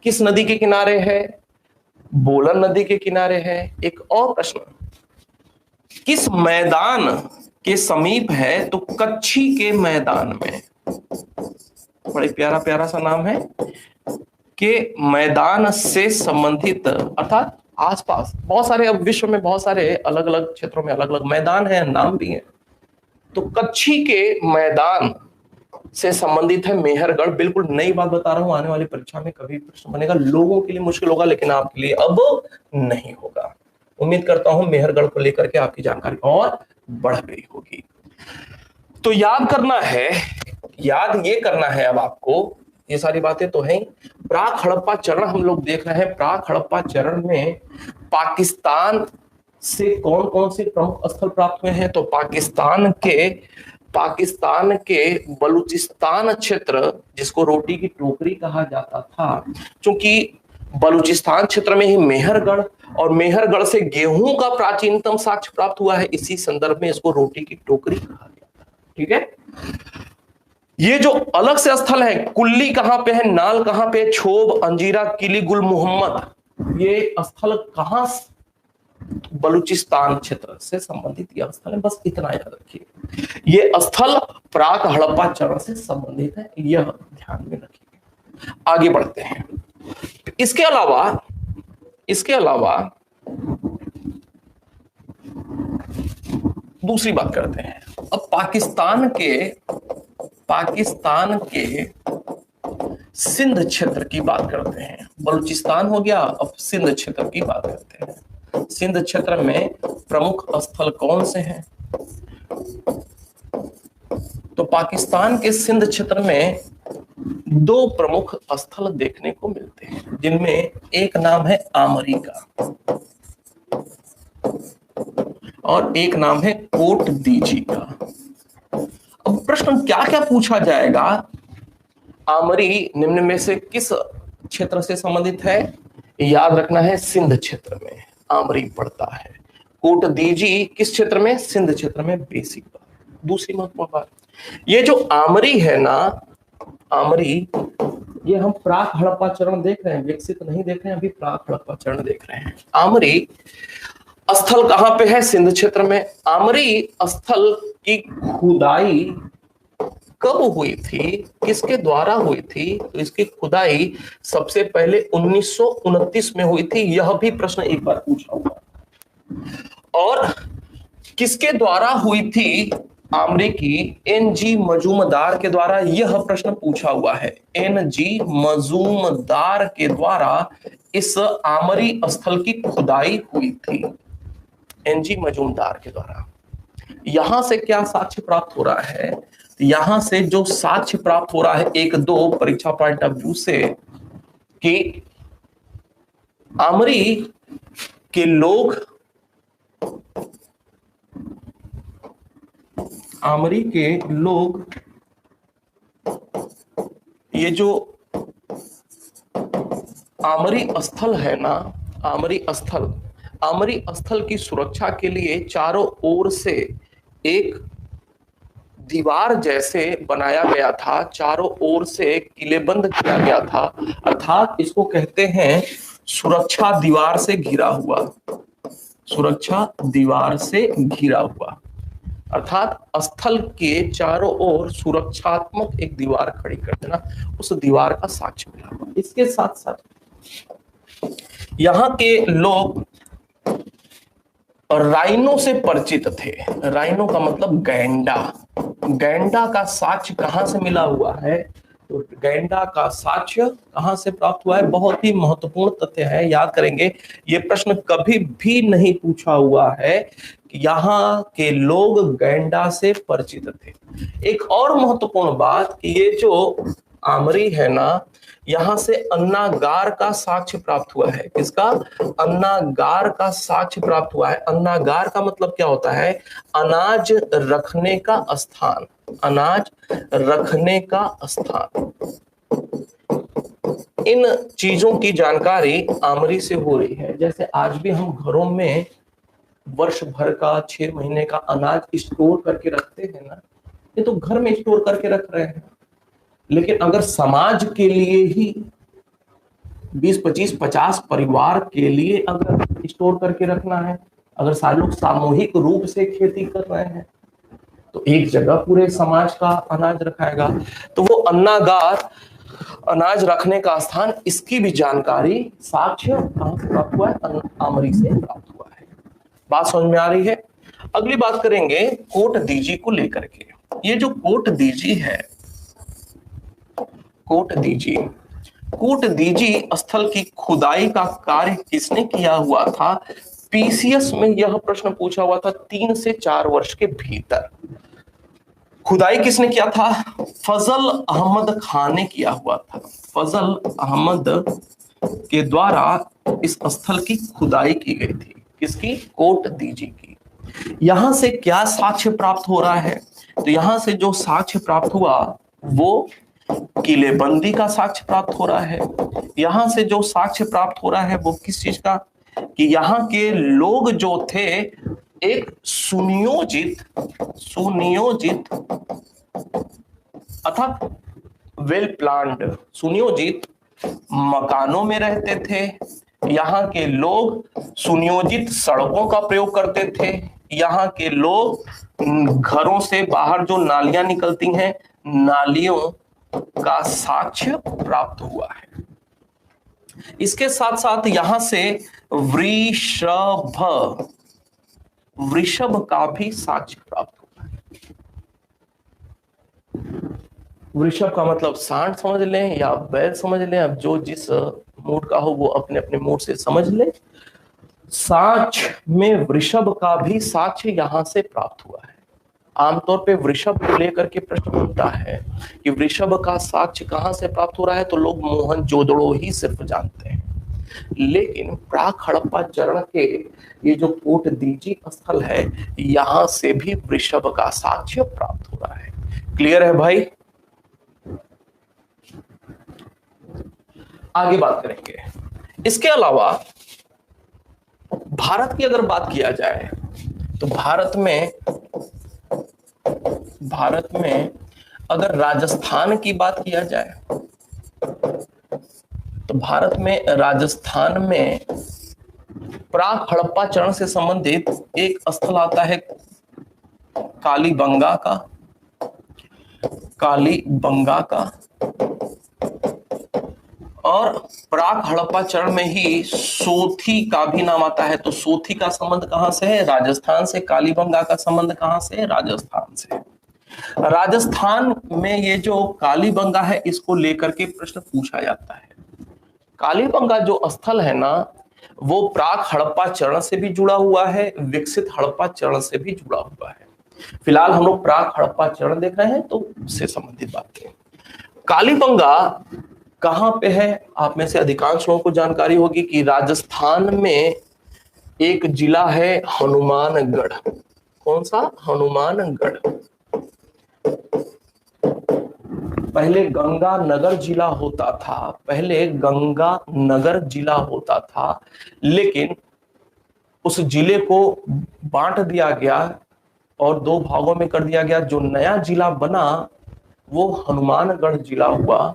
किस नदी के किनारे है? बोलन नदी के किनारे है। एक और प्रश्न, किस मैदान के समीप है? तो कच्छी के मैदान में। बड़े प्यारा प्यारा सा नाम है, के मैदान से संबंधित, अर्थात आसपास बहुत सारे, अब विश्व में बहुत सारे अलग अलग क्षेत्रों में अलग अलग मैदान है, नाम भी है। तो कच्छी के मैदान से संबंधित है मेहरगढ़। बिल्कुल नई बात बता रहा हूं, आने वाली परीक्षा में कभी प्रश्न बनेगा, लोगों के लिए मुश्किल होगा लेकिन आपके लिए अब नहीं होगा। उम्मीद करता हूं मेहरगढ़ को लेकर के आपकी जानकारी और बढ़ गई होगी। तो याद करना है, याद ये करना है अब आपको, ये सारी बातें तो हैं। प्राक हड़प्पा चरण हम लोग देख रहे हैं। प्राक हड़प्पा चरण में पाकिस्तान से कौन कौन से प्रमुख स्थल प्राप्त हुए हैं? तो पाकिस्तान के बलूचिस्तान क्षेत्र, जिसको रोटी की टोकरी कहा जाता था, क्योंकि बलूचिस्तान क्षेत्र में ही मेहरगढ़, और मेहरगढ़ से गेहूं का प्राचीनतम साक्ष्य प्राप्त हुआ है, इसी संदर्भ में इसको रोटी की टोकरी कहा गया। ठीक है। ये जो अलग से स्थल है, कुल्ली कहां पे है, नाल कहां पे, छोब, अंजीरा, किली, गुल मोहम्मद, ये स्थल कहां? बलूचिस्तान क्षेत्र से संबंधित यह स्थल है। बस इतना याद रखिए, ये स्थल प्राक हड़प्पा चरण से संबंधित है, यह ध्यान में रखिए। आगे बढ़ते हैं। इसके अलावा दूसरी बात करते हैं। अब पाकिस्तान के सिंध क्षेत्र की बात करते हैं। बलूचिस्तान हो गया, अब सिंध क्षेत्र की बात करते हैं। सिंध क्षेत्र में प्रमुख स्थल कौन से हैं? तो पाकिस्तान के सिंध क्षेत्र में दो प्रमुख स्थल देखने को मिलते हैं, जिनमें एक नाम है आमरी का और एक नाम है कोट दीजी का। अब प्रश्न क्या क्या पूछा जाएगा? आमरी निम्न में से किस क्षेत्र से संबंधित है? याद रखना है, सिंध क्षेत्र में आमरी पड़ता है। कोट दीजी किस क्षेत्र में? सिंध क्षेत्र में। बेसिक बात। दूसरी महत्वपूर्ण बात, ये जो आमरी है ना, आमरी, ये हम प्राक हड़प्पा चरण देख रहे हैं, विकसित नहीं देख रहे हैं, अभी प्राक हड़प्पा चरण देख रहे हैं। आमरी स्थल कहां पे है? सिंध क्षेत्र में। आमरी स्थल की खुदाई कब हुई थी, किसके द्वारा हुई थी? तो इसकी खुदाई सबसे पहले 1929 में हुई थी। यह भी प्रश्न एक बार पूछा हुआ। और किसके द्वारा हुई थी? आमरी की एनजी मजूमदार के द्वारा। यह प्रश्न पूछा हुआ है, एनजी मजूमदार के द्वारा इस आमरी स्थल की खुदाई हुई थी, एनजी मजूमदार के द्वारा। यहां से क्या साक्ष्य प्राप्त हो रहा है? यहां से जो साक्ष्य प्राप्त हो रहा है, एक दो परीक्षा पॉइंट ऑफ व्यू से, कि आमरी के लोग, आमरी के लोग, ये जो आमरी स्थल है ना, आमरी स्थल की सुरक्षा के लिए चारों ओर से एक दीवार जैसे बनाया गया था, चारों ओर से किलेबंद किया गया था, अर्थात इसको कहते हैं सुरक्षा दीवार से घिरा हुआ, सुरक्षा दीवार से घिरा हुआ, अर्थात स्थल के चारों ओर सुरक्षात्मक एक दीवार खड़ी कर देना, उस दीवार का साक्ष्य मिला हुआ। इसके साथ साथ यहाँ के लोग राइनो से परिचित थे। राइनो का मतलब गैंडा। गैंडा का साक्ष्य कहां से मिला हुआ है? तो गैंडा का साक्ष्य कहां से प्राप्त हुआ है? बहुत ही महत्वपूर्ण तथ्य है, याद करेंगे। ये प्रश्न कभी भी नहीं पूछा हुआ है कि यहाँ के लोग गैंडा से परिचित थे। एक और महत्वपूर्ण बात कि ये जो आमरी है ना, यहां से अन्नागार का साक्ष्य प्राप्त हुआ है। किसका? अन्नागार का साक्ष्य प्राप्त हुआ है। अन्नागार का मतलब क्या होता है? अनाज रखने का स्थान, अनाज रखने का स्थान। इन चीजों की जानकारी आमरी से हो रही है। जैसे आज भी हम घरों में वर्ष भर का 6 महीने का अनाज स्टोर करके रखते हैं ना, ये तो घर में स्टोर करके रख रहे हैं। लेकिन अगर समाज के लिए ही 20, 25, 50 परिवार के लिए अगर स्टोर करके रखना है, अगर सारे लोग सामूहिक रूप से खेती कर रहे हैं, तो एक जगह पूरे समाज का अनाज रखाएगा। तो वो अन्नागार, अनाज रखने का स्थान, इसकी भी जानकारी साक्ष्य कहां से प्राप्त हुआ है? आमरी से प्राप्त हुआ है। बात समझ में आ रही है? अगली बात करेंगे कोट दीजी को लेकर के। ये जो कोट दीजी है, कोट दीजी स्थल की खुदाई का कार्य किसने किया हुआ था? पीसीएस में यह प्रश्न पूछा हुआ था 3 से 4 वर्ष के भीतर। खुदाई किसने किया था? फजल अहमद खान ने किया हुआ था। फजल अहमद के द्वारा इस स्थल की खुदाई की गई थी। किसकी? कोट दीजी की। यहां से क्या साक्ष्य प्राप्त हो रहा है? तो यहां से जो साक्ष्य प्राप्त हुआ वो किलेबंदी का साक्ष्य प्राप्त हो रहा है। यहां से जो साक्ष्य प्राप्त हो रहा है वो किस चीज का? कि यहाँ के लोग जो थे एक सुनियोजित अर्थात वेल प्लान्ड, सुनियोजित मकानों में रहते थे। यहाँ के लोग सुनियोजित सड़कों का प्रयोग करते थे। यहाँ के लोग घरों से बाहर जो नालियां निकलती हैं, नालियों का साक्ष्य प्राप्त हुआ है। इसके साथ साथ यहां से वृषभ का भी साक्ष्य प्राप्त हुआ है। वृषभ का मतलब सांड समझ लें या बैल समझ लें, अब जो जिस मूड का हो वो अपने अपने मूड से समझ ले। साक्ष्य में वृषभ का भी साक्ष्य यहां से प्राप्त हुआ है। आमतौर पे वृषभ को लेकर के प्रश्न उठता है कि वृषभ का साक्ष्य कहां से प्राप्त हो रहा है, तो लोग मोहनजोदड़ो ही सिर्फ जानते हैं। लेकिन प्राक हड़प्पा चरण के ये जो कोट दीजी स्थल है, यहां से भी वृषभ का साक्ष्य प्राप्त हो रहा है। क्लियर है भाई? आगे बात करेंगे। इसके अलावा भारत की अगर बात किया जाए तो भारत में अगर राजस्थान की बात किया जाए तो भारत में राजस्थान में प्राक हड़प्पा चरण से संबंधित एक स्थल आता है कालीबंगा का, और प्राक हड़प्पा चरण में ही सोथी का भी नाम आता है। तो सोथी का संबंध कहां से है? राजस्थान से। कालीबंगा का संबंध कहां से? राजस्थान से। राजस्थान में ये जो कालीबंगा है इसको लेकर के प्रश्न पूछा जाता है। कालीबंगा जो स्थल है ना, वो प्राक हड़प्पा चरण से भी जुड़ा हुआ है, विकसित हड़प्पा चरण से भी जुड़ा हुआ है। फिलहाल हम लोग प्राक हड़प्पा चरण देख रहे हैं तो उससे संबंधित बातें। कालीबंगा कहां पे है? आप में से अधिकांश लोगों को जानकारी होगी कि राजस्थान में एक जिला है हनुमानगढ़। कौन सा? हनुमानगढ़। पहले गंगानगर जिला होता था, लेकिन उस जिले को बांट दिया गया और दो भागों में कर दिया गया। जो नया जिला बना वो हनुमानगढ़ जिला हुआ।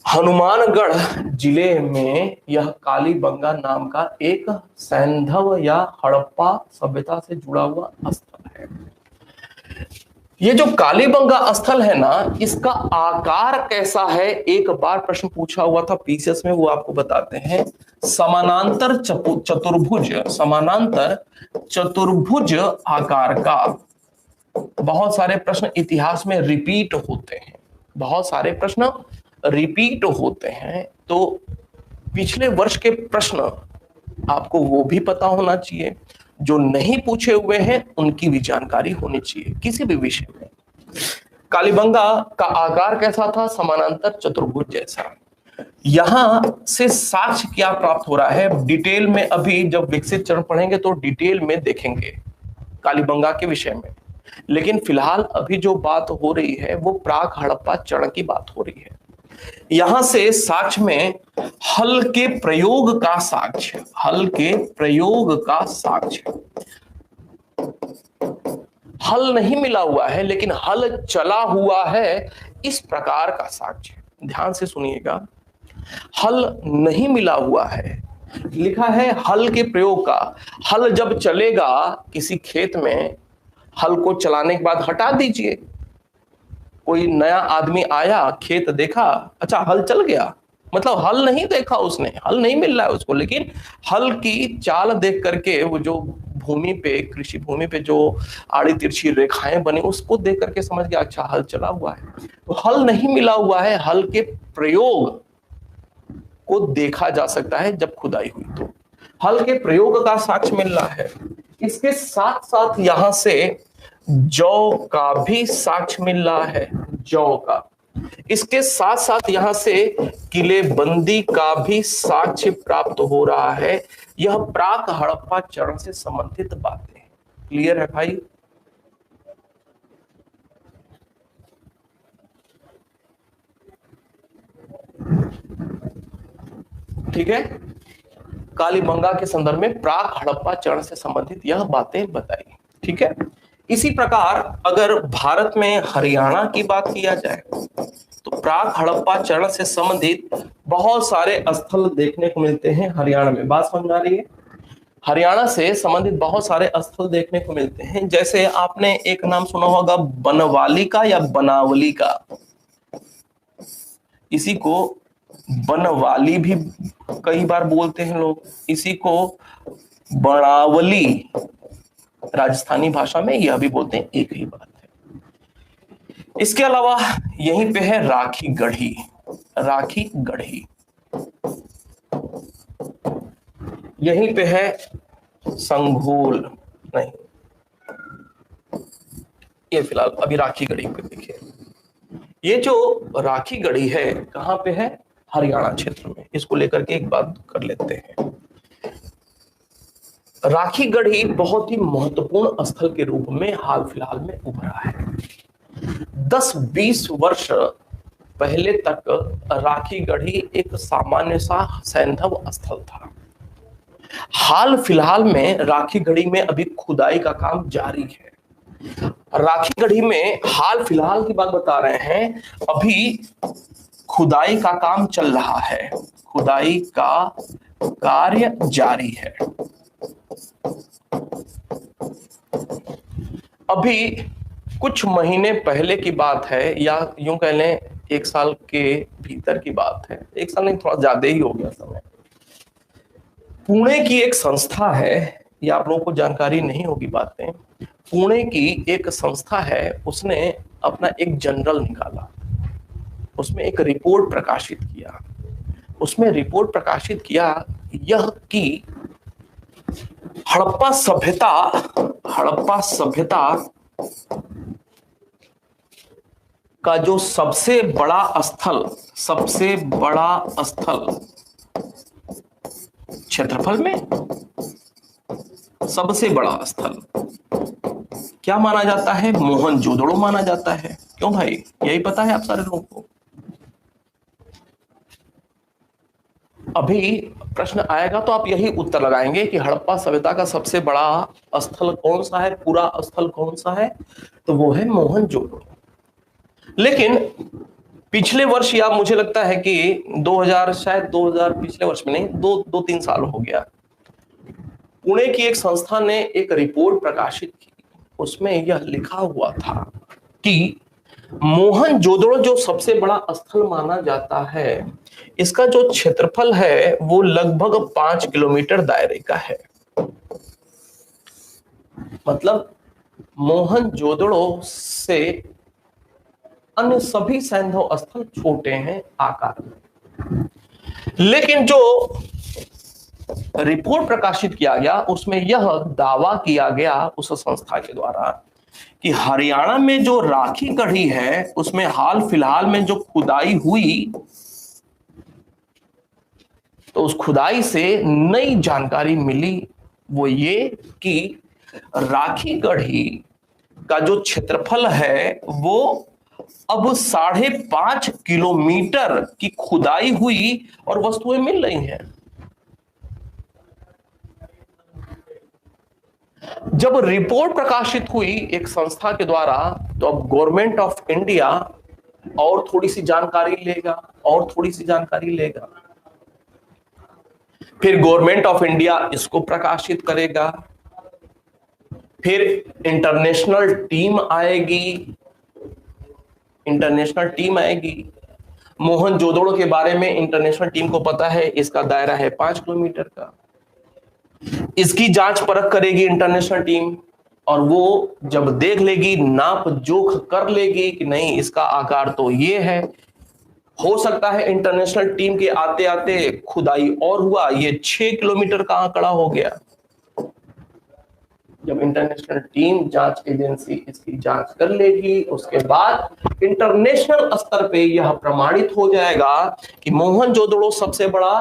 हनुमानगढ़ जिले में यह कालीबंगा नाम का एक सैंधव या हड़प्पा सभ्यता से जुड़ा हुआ स्थल है। ये जो कालीबंगा स्थल है ना, इसका आकार कैसा है? एक बार प्रश्न पूछा हुआ था पीसीएस में, वो आपको बताते हैं। समानांतर चतुर्भुज आकार का। बहुत सारे प्रश्न इतिहास में रिपीट होते हैं, तो पिछले वर्ष के प्रश्न आपको वो भी पता होना चाहिए। जो नहीं पूछे हुए हैं उनकी भी जानकारी होनी चाहिए किसी भी विषय में। कालीबंगा का आकार कैसा था? समानांतर चतुर्भुज जैसा। यहां से साक्ष्य क्या प्राप्त हो रहा है? डिटेल में अभी जब विकसित चरण पढ़ेंगे तो डिटेल में देखेंगे कालीबंगा के विषय में, लेकिन फिलहाल अभी जो बात हो रही है वो प्राक हड़प्पा चरण की बात हो रही है। यहां से साक्ष्य में हल के प्रयोग का साक्ष्य, हल नहीं मिला हुआ है लेकिन हल चला हुआ है, इस प्रकार का साक्ष्य। ध्यान से सुनिएगा, हल नहीं मिला हुआ है, लिखा है हल के प्रयोग का। हल जब चलेगा किसी खेत में, हल को चलाने के बाद हटा दीजिए। कोई नया आदमी आया, खेत देखा, अच्छा हल चल गया, मतलब हल नहीं देखा उसने, हल नहीं मिल रहा है उसको, लेकिन हल की चाल देख करके, वो जो भूमि पे, कृषि भूमि पे जो आड़ी तिरछी रेखाएं बनी, उसको देख करके समझ गया अच्छा हल चला हुआ है। तो हल नहीं मिला हुआ है, हल के प्रयोग को देखा जा सकता है जब खुदाई हुई तो। हल के प्रयोग का साक्ष्य मिल रहा है। इसके साथ साथ यहां से जौ का भी साक्ष्य मिल रहा है, जौ का। इसके साथ साथ यहां से किलेबंदी का भी साक्ष्य प्राप्त हो रहा है। यह प्राक हड़प्पा चरण से संबंधित बातें। क्लियर है भाई? ठीक है, कालीबंगा के संदर्भ में प्राक हड़प्पा चरण से संबंधित यह बातें बताई। ठीक है, इसी प्रकार अगर भारत में हरियाणा की बात किया जाए तो प्राक हड़प्पा चरण से संबंधित बहुत सारे स्थल देखने को मिलते हैं हरियाणा में। बात समझ आ रही है? हरियाणा से संबंधित बहुत सारे स्थल देखने को मिलते हैं। जैसे आपने एक नाम सुना होगा बनवाली का या बनावली का, इसी को बनवाली भी कई बार बोलते हैं लोग, इसी को बनावली राजस्थानी भाषा में यह भी बोलते हैं, एक ही बात है। इसके अलावा यहीं पे है राखी गढ़ी, यहीं पे है संघोल, नहीं ये फिलहाल अभी राखी गढ़ी पे देखिए। ये जो राखी गढ़ी है कहां पे है? हरियाणा क्षेत्र में। इसको लेकर के एक बात कर लेते हैं। राखी गढ़ी बहुत ही महत्वपूर्ण स्थल के रूप में हाल फिलहाल में उभरा है। 10-20 वर्ष पहले तक राखी गढ़ी एक सामान्य सा सैंधव स्थल था। हाल फिलहाल में राखी गढ़ी में अभी खुदाई का काम जारी है। राखी गढ़ी में हाल फिलहाल की बात बता रहे हैं, अभी खुदाई का काम चल रहा है, खुदाई का कार्य जारी है। अभी कुछ महीने पहले की बात है, या यूं कह लें 1 साल के भीतर की बात है, 1 साल नहीं, थोड़ा ज्यादा ही हो गया समय। पुणे की एक संस्था है, या आप लोगों को जानकारी नहीं होगी बातें, पुणे की एक संस्था है, उसने अपना एक जर्नल निकाला, उसमें एक रिपोर्ट प्रकाशित किया। उसमें रिपोर्ट प्रकाशित किया यह कि हड़प्पा सभ्यता का जो सबसे बड़ा स्थल क्षेत्रफल में सबसे बड़ा स्थल क्या माना जाता है? मोहनजोदड़ो माना जाता है। क्यों भाई, यही पता है आप सारे लोगों को? अभी प्रश्न आएगा तो आप यही उत्तर लगाएंगे कि हड़प्पा सभ्यता का सबसे बड़ा स्थल कौन सा है, पूरा स्थल कौन सा है, तो वो है मोहनजोदड़ो। लेकिन पिछले वर्ष, या मुझे लगता है कि 2000 पिछले वर्ष में नहीं, 2-3 साल हो गया, पुणे की एक संस्था ने एक रिपोर्ट प्रकाशित की। उसमें यह लिखा हुआ था कि मोहनजोदड़ो जो सबसे बड़ा स्थल माना जाता है, इसका जो क्षेत्रफल है वो लगभग 5 किलोमीटर दायरे का है। मतलब मोहनजोदड़ो से अन्य सभी सैंधव स्थल छोटे हैं आकार में। लेकिन जो रिपोर्ट प्रकाशित किया गया उसमें यह दावा किया गया उस संस्था के द्वारा कि हरियाणा में जो राखी गढ़ी है उसमें हाल फिलहाल में जो खुदाई हुई, तो उस खुदाई से नई जानकारी मिली, वो ये कि राखी गढ़ी का जो क्षेत्रफल है वो अब 5.5 किलोमीटर की खुदाई हुई और वस्तुएं मिल रही हैं। जब रिपोर्ट प्रकाशित हुई एक संस्था के द्वारा, तो अब गवर्नमेंट ऑफ इंडिया और थोड़ी सी जानकारी लेगा, फिर गवर्नमेंट ऑफ इंडिया इसको प्रकाशित करेगा, फिर इंटरनेशनल टीम आएगी। मोहनजोदड़ो के बारे में इंटरनेशनल टीम को पता है, इसका दायरा है 5 किलोमीटर का। इसकी जांच परख करेगी इंटरनेशनल टीम, और वो जब देख लेगी, नाप जोख कर लेगी कि नहीं इसका आकार तो ये है, हो सकता है इंटरनेशनल टीम के आते आते खुदाई और हुआ, ये 6 किलोमीटर का आंकड़ा हो गया। जब इंटरनेशनल टीम जांच एजेंसी इसकी जांच कर लेगी, उसके बाद इंटरनेशनल स्तर पे यह प्रमाणित हो जाएगा कि मोहनजोदड़ो सबसे बड़ा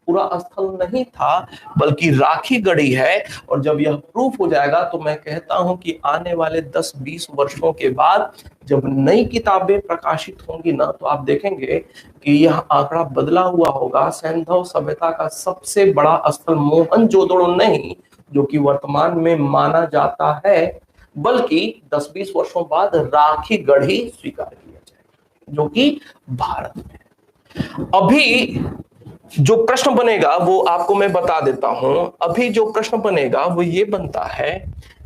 पूरा स्थल नहीं था बल्कि राखी गढ़ी है। और जब यह प्रूफ हो जाएगा तो मैं कहता हूं कि आने वाले 10-20 वर्षों के बाद जब नई किताबें प्रकाशित होंगी ना, तो आप देखेंगे कि यह आंकड़ा बदला हुआ होगा। सैंधव सभ्यता का सबसे बड़ा स्थल मोहनजोदड़ो नहीं, जो कि वर्तमान में माना जाता है, बल्कि 10-20 वर्षों बाद राखी गढ़ी स्वीकार किया जाएगा, जो कि भारत में। अभी जो प्रश्न बनेगा वो आपको मैं बता देता हूं। अभी जो प्रश्न बनेगा वो ये बनता है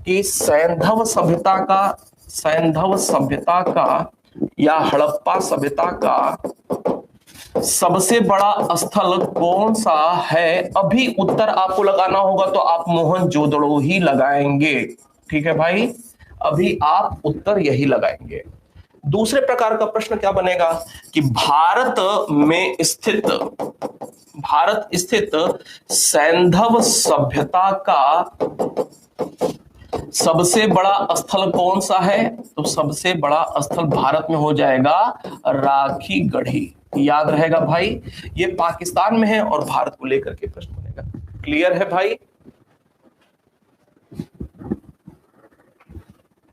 कि सैंधव सभ्यता का या हड़प्पा सभ्यता का सबसे बड़ा स्थल कौन सा है। अभी उत्तर आपको लगाना होगा तो आप मोहनजोदड़ो ही लगाएंगे, ठीक है भाई, अभी आप उत्तर यही लगाएंगे। दूसरे प्रकार का प्रश्न क्या बनेगा कि भारत स्थित सैंधव सभ्यता का सबसे बड़ा स्थल कौन सा है, तो सबसे बड़ा स्थल भारत में हो जाएगा राखी गढ़ी। याद रहेगा भाई, ये पाकिस्तान में है और भारत को लेकर के प्रश्न बनेगा। क्लियर है भाई,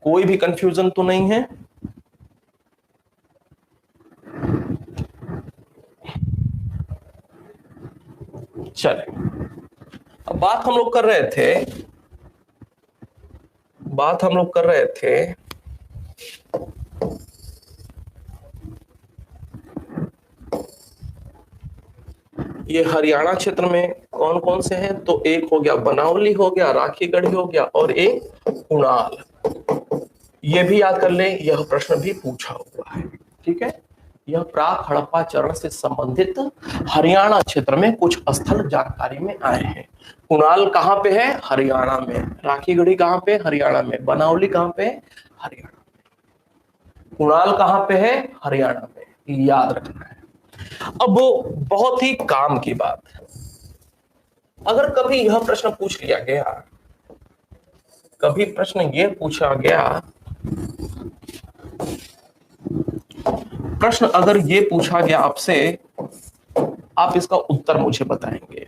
कोई भी कंफ्यूजन तो नहीं है? चले, अब बात हम लोग कर रहे थे, ये हरियाणा क्षेत्र में कौन कौन से हैं, तो एक हो गया बनावली, हो गया राखीगढ़ी, हो गया, और एक कुणाल। ये भी याद कर ले, यह प्रश्न भी पूछा हुआ है। ठीक है, यह प्राक हड़प्पा चरण से संबंधित हरियाणा क्षेत्र में कुछ स्थल जानकारी में आए हैं। कुणाल कहां पे है? हरियाणा में। राखीगढ़ी कहां पे? हरियाणा में। बनावली कहां पे? हरियाणा में। कुणाल कहां पे है? हरियाणा में। याद रखना है। अब वो बहुत ही काम की बात, अगर कभी यह प्रश्न पूछ लिया गया, कभी प्रश्न ये पूछा गया, प्रश्न अगर ये पूछा गया आपसे, आप इसका उत्तर मुझे बताएंगे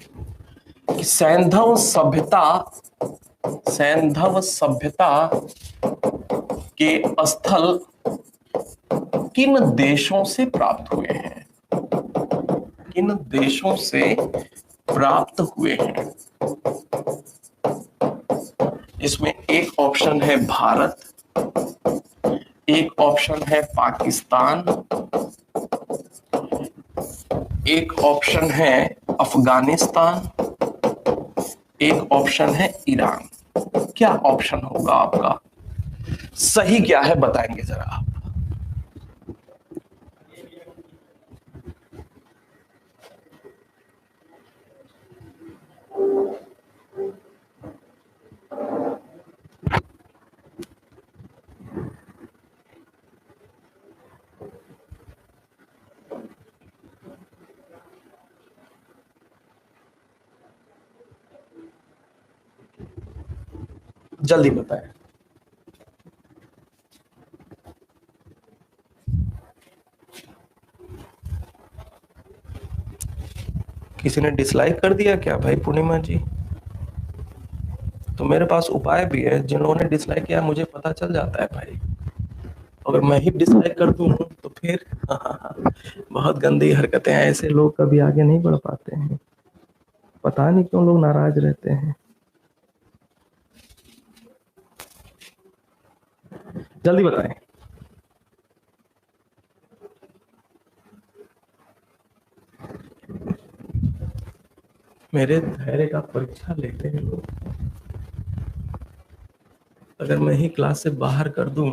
कि सैंधव सभ्यता के स्थल किन देशों से प्राप्त हुए हैं? किन देशों से प्राप्त हुए हैं? इसमें एक ऑप्शन है भारत, एक ऑप्शन है पाकिस्तान, एक ऑप्शन है अफगानिस्तान, एक ऑप्शन है ईरान। क्या ऑप्शन होगा आपका? सही क्या है बताएंगे जरा आप। जल्दी बताएं। किसी ने डिसलाइक कर दिया क्या भाई? पूर्णिमा जी, तो मेरे पास उपाय भी है, जिन्होंने डिसलाइक किया मुझे पता चल जाता है भाई। अगर मैं ही डिसलाइक कर दूं तो फिर बहुत गंदी हरकतें हैं। ऐसे लोग कभी आगे नहीं बढ़ पाते हैं, पता नहीं क्यों लोग नाराज रहते हैं। जल्दी बताएं। मेरे धैर्य का परीक्षा लेते हैं लोग। अगर मैं ही क्लास से बाहर कर दूं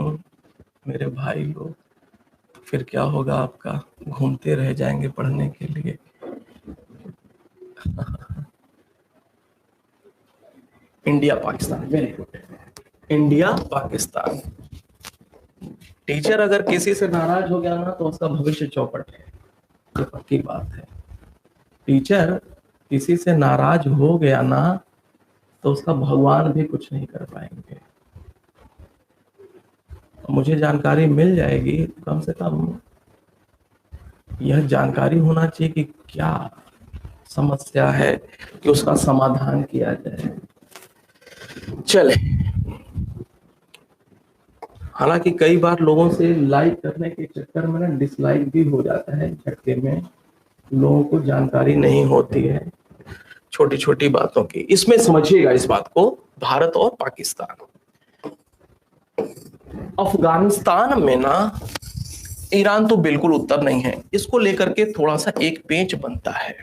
मेरे भाई लोग, तो फिर क्या होगा आपका? घूमते रह जाएंगे पढ़ने के लिए। India Pakistan, very good. India Pakistan. Teacher अगर किसी से नाराज हो गया ना तो उसका भविष्य चौपट है, ये पक्की बात है। टीचर किसी से नाराज हो गया ना तो उसका भगवान भी कुछ नहीं कर पाएंगे। मुझे जानकारी मिल जाएगी, कम से कम यह जानकारी होना चाहिए कि क्या समस्या है, कि उसका समाधान किया जाए। चले, हालांकि कई बार लोगों से लाइक करने के चक्कर में ना डिसलाइक भी हो जाता है झटके में। लोगों को जानकारी नहीं होती है छोटी छोटी बातों की। इसमें समझिएगा इस बात को, भारत और पाकिस्तान। अफगानिस्तान में ना, ईरान तो बिल्कुल उत्तर नहीं है। इसको लेकर के थोड़ा सा एक पेच बनता है,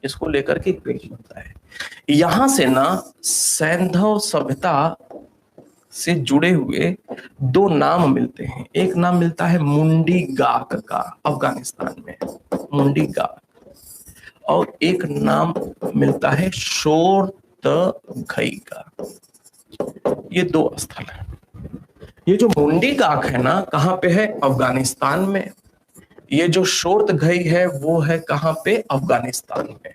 इसको लेकर के एक पेच बनता है। यहां से ना सैंधव सभ्यता से जुड़े हुए दो नाम मिलते हैं। एक नाम मिलता है मुंडी गाक का, अफगानिस्तान में मुंडी गाक, और एक नाम मिलता है शोरतघई का। ये दो स्थल है। ये जो मुंडी गाक है ना, कहां पे है? अफगानिस्तान में। ये जो शोरतघई है वो है कहां पे? अफगानिस्तान में।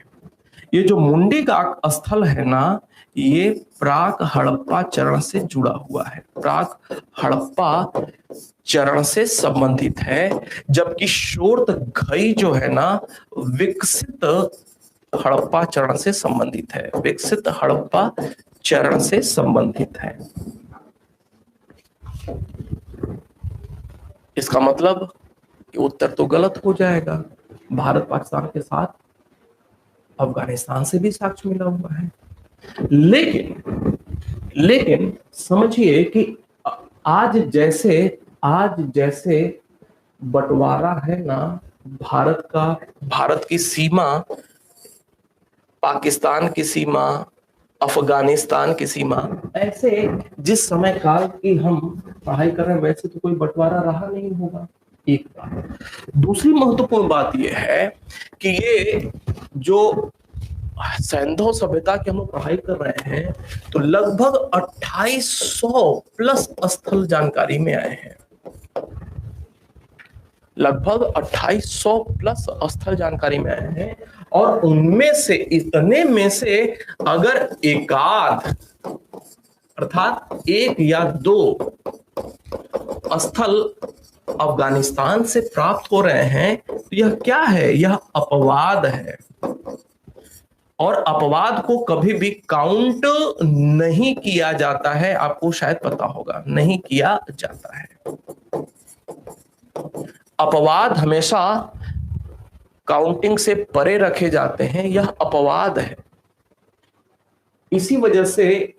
ये जो मुंडी गाक स्थल है ना, ये प्राक हड़प्पा चरण से जुड़ा हुआ है, प्राक हड़प्पा चरण से संबंधित है। जबकि शोरतघई जो है ना, विकसित हड़प्पा चरण से संबंधित है, विकसित हड़प्पा चरण से संबंधित है। इसका मतलब कि उत्तर तो गलत हो जाएगा। भारत पाकिस्तान के साथ अफगानिस्तान से भी साक्ष्य मिला हुआ है। लेकिन समझिए कि आज जैसे बंटवारा है ना भारत की सीमा, पाकिस्तान की सीमा, अफगानिस्तान की सीमा, ऐसे जिस समय काल की हम पढ़ाई कर रहे हैं वैसे तो कोई बंटवारा रहा नहीं होगा। एक बात। दूसरी महत्वपूर्ण बात यह है कि ये जो सैंधव सभ्यता की हम लोग पढ़ाई कर रहे हैं तो लगभग 2800 प्लस स्थल जानकारी में आए हैं। लगभग 2800 प्लस स्थल जानकारी में आए हैं और उनमें से इतने में से अगर एकाध अर्थात एक या दो स्थल अफगानिस्तान से प्राप्त हो रहे हैं तो यह क्या है? यह अपवाद है और अपवाद को कभी भी काउंट नहीं किया जाता है। आपको शायद पता होगा, नहीं किया जाता है। अपवाद हमेशा काउंटिंग से परे रखे जाते हैं, यह अपवाद है। इसी वजह से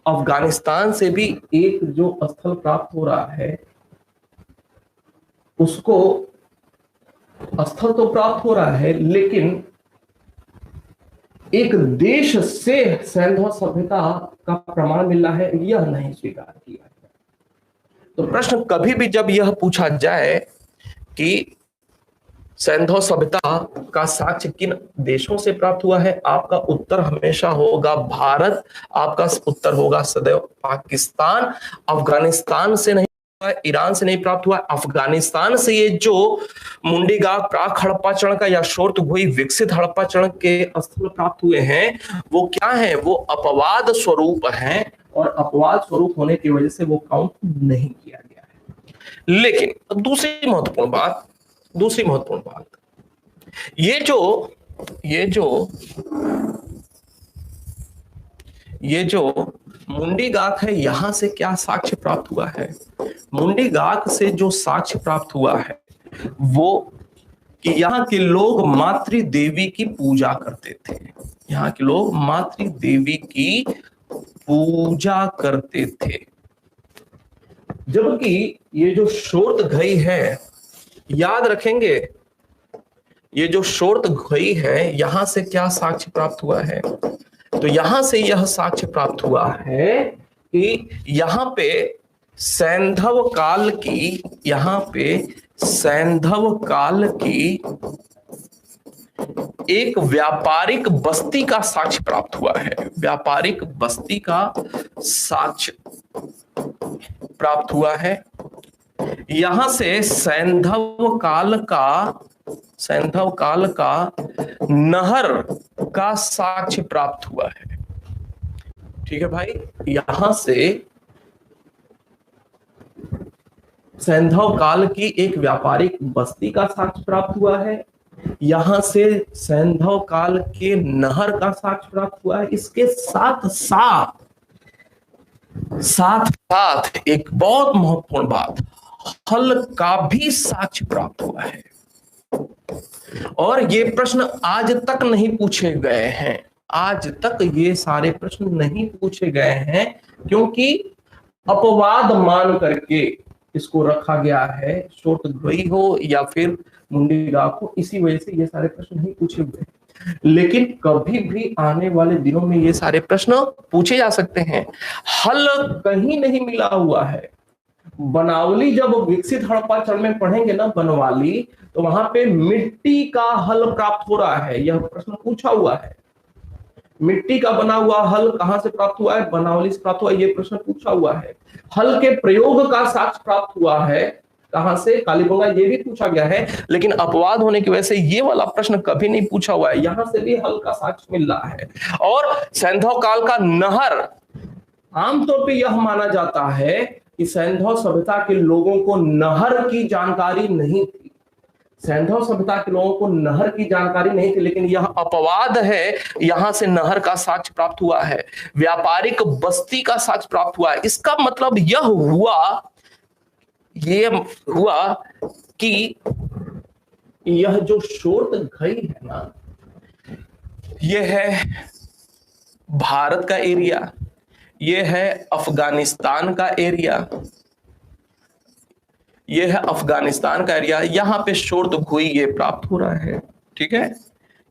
अफगानिस्तान से भी एक जो स्थल प्राप्त हो रहा है उसको स्थल तो प्राप्त हो रहा है लेकिन एक देश से सैंधव सभ्यता का प्रमाण मिल रहा है, यह नहीं स्वीकार किया है। तो प्रश्न कभी भी जब यह पूछा जाए कि सैंधव सभ्यता का साक्ष्य किन देशों से प्राप्त हुआ है, आपका उत्तर हमेशा होगा भारत, आपका उत्तर होगा सदैव पाकिस्तान। अफगानिस्तान से नहीं, ईरान से नहीं प्राप्त हुआ। अफगानिस्तान से ये जो मुंडीगाग प्राक हड़प्पा चरण का या शोर्त हुई विकसित हड़प्पा चरण के स्थल प्राप्त हुए हैं, वो क्या है? वो अपवाद स्वरूप हैं और अपवाद स्वरूप होने की वजह से वो काउंट नहीं किया गया है। लेकिन दूसरी महत्वपूर्ण बात, ये जो मुंडीगाग है, यहां से क्या साक्ष्य प्राप्त हुआ है? मुंडीगाग से जो साक्ष्य प्राप्त हुआ है वो कि यहाँ के लोग मातृ देवी की पूजा करते थे। यहाँ के लोग मातृ देवी की पूजा करते थे, जबकि ये जो शोर्तघई है, याद रखेंगे, ये जो शोर्तघई है यहां से क्या साक्ष्य प्राप्त हुआ है? तो यहां से यह साक्ष्य प्राप्त हुआ है कि यहां पे सैंधव काल की एक व्यापारिक बस्ती का साक्ष्य प्राप्त हुआ है। व्यापारिक बस्ती का साक्ष्य प्राप्त हुआ है। यहां से सैंधव काल का नहर का साक्ष्य प्राप्त हुआ है। ठीक है भाई, यहां से सैंधव काल की एक व्यापारिक बस्ती का साक्ष्य प्राप्त हुआ है। यहां से सैंधव काल के नहर का साक्ष्य प्राप्त हुआ है। इसके साथ साथ एक बहुत महत्वपूर्ण बात, हल का भी साक्ष्य प्राप्त हुआ है। और ये प्रश्न आज तक नहीं पूछे गए हैं, आज तक ये सारे प्रश्न नहीं पूछे गए हैं क्योंकि अपवाद मान करके इसको रखा गया है, शोर्तघई हो या फिर मुंडीगाग हो, इसी वजह से ये सारे प्रश्न नहीं पूछे हुए। लेकिन कभी भी आने वाले दिनों में ये सारे प्रश्न पूछे जा सकते हैं। हल कहीं नहीं मिला हुआ है। बनावली जब विकसित हड़प्पा चरण में पढ़ेंगे ना बनवाली, तो वहां पे मिट्टी का हल प्राप्त हो रहा है, यह प्रश्न पूछा हुआ है। मिट्टी का बना हुआ हल कहां से प्राप्त हुआ है? बनावली से प्राप्त हुआ है, यह प्रश्न पूछा हुआ है। हल के प्रयोग का साक्ष्य प्राप्त हुआ है कहां से? कालीबंगा, ये भी पूछा गया है। लेकिन अपवाद होने की वजह से ये वाला प्रश्न कभी नहीं पूछा हुआ है, यहां से भी हल का साक्ष्य मिल रहा है। और सैंधव काल का नहर, आमतौर पर यह माना जाता है कि सैंधव सभ्यता के लोगों को नहर की जानकारी नहीं थी। सैंधव सभ्यता के लोगों को नहर की जानकारी नहीं थी, लेकिन यह अपवाद है, यहां से नहर का साक्ष्य प्राप्त हुआ है, व्यापारिक बस्ती का साक्ष्य प्राप्त हुआ है। इसका मतलब यह हुआ कि यह जो शोर्तघई है ना, ये है भारत का एरिया, ये है अफगानिस्तान का एरिया, ये है अफगानिस्तान का एरिया। यहां पे शोरतगुई ये प्राप्त हो रहा है, ठीक है,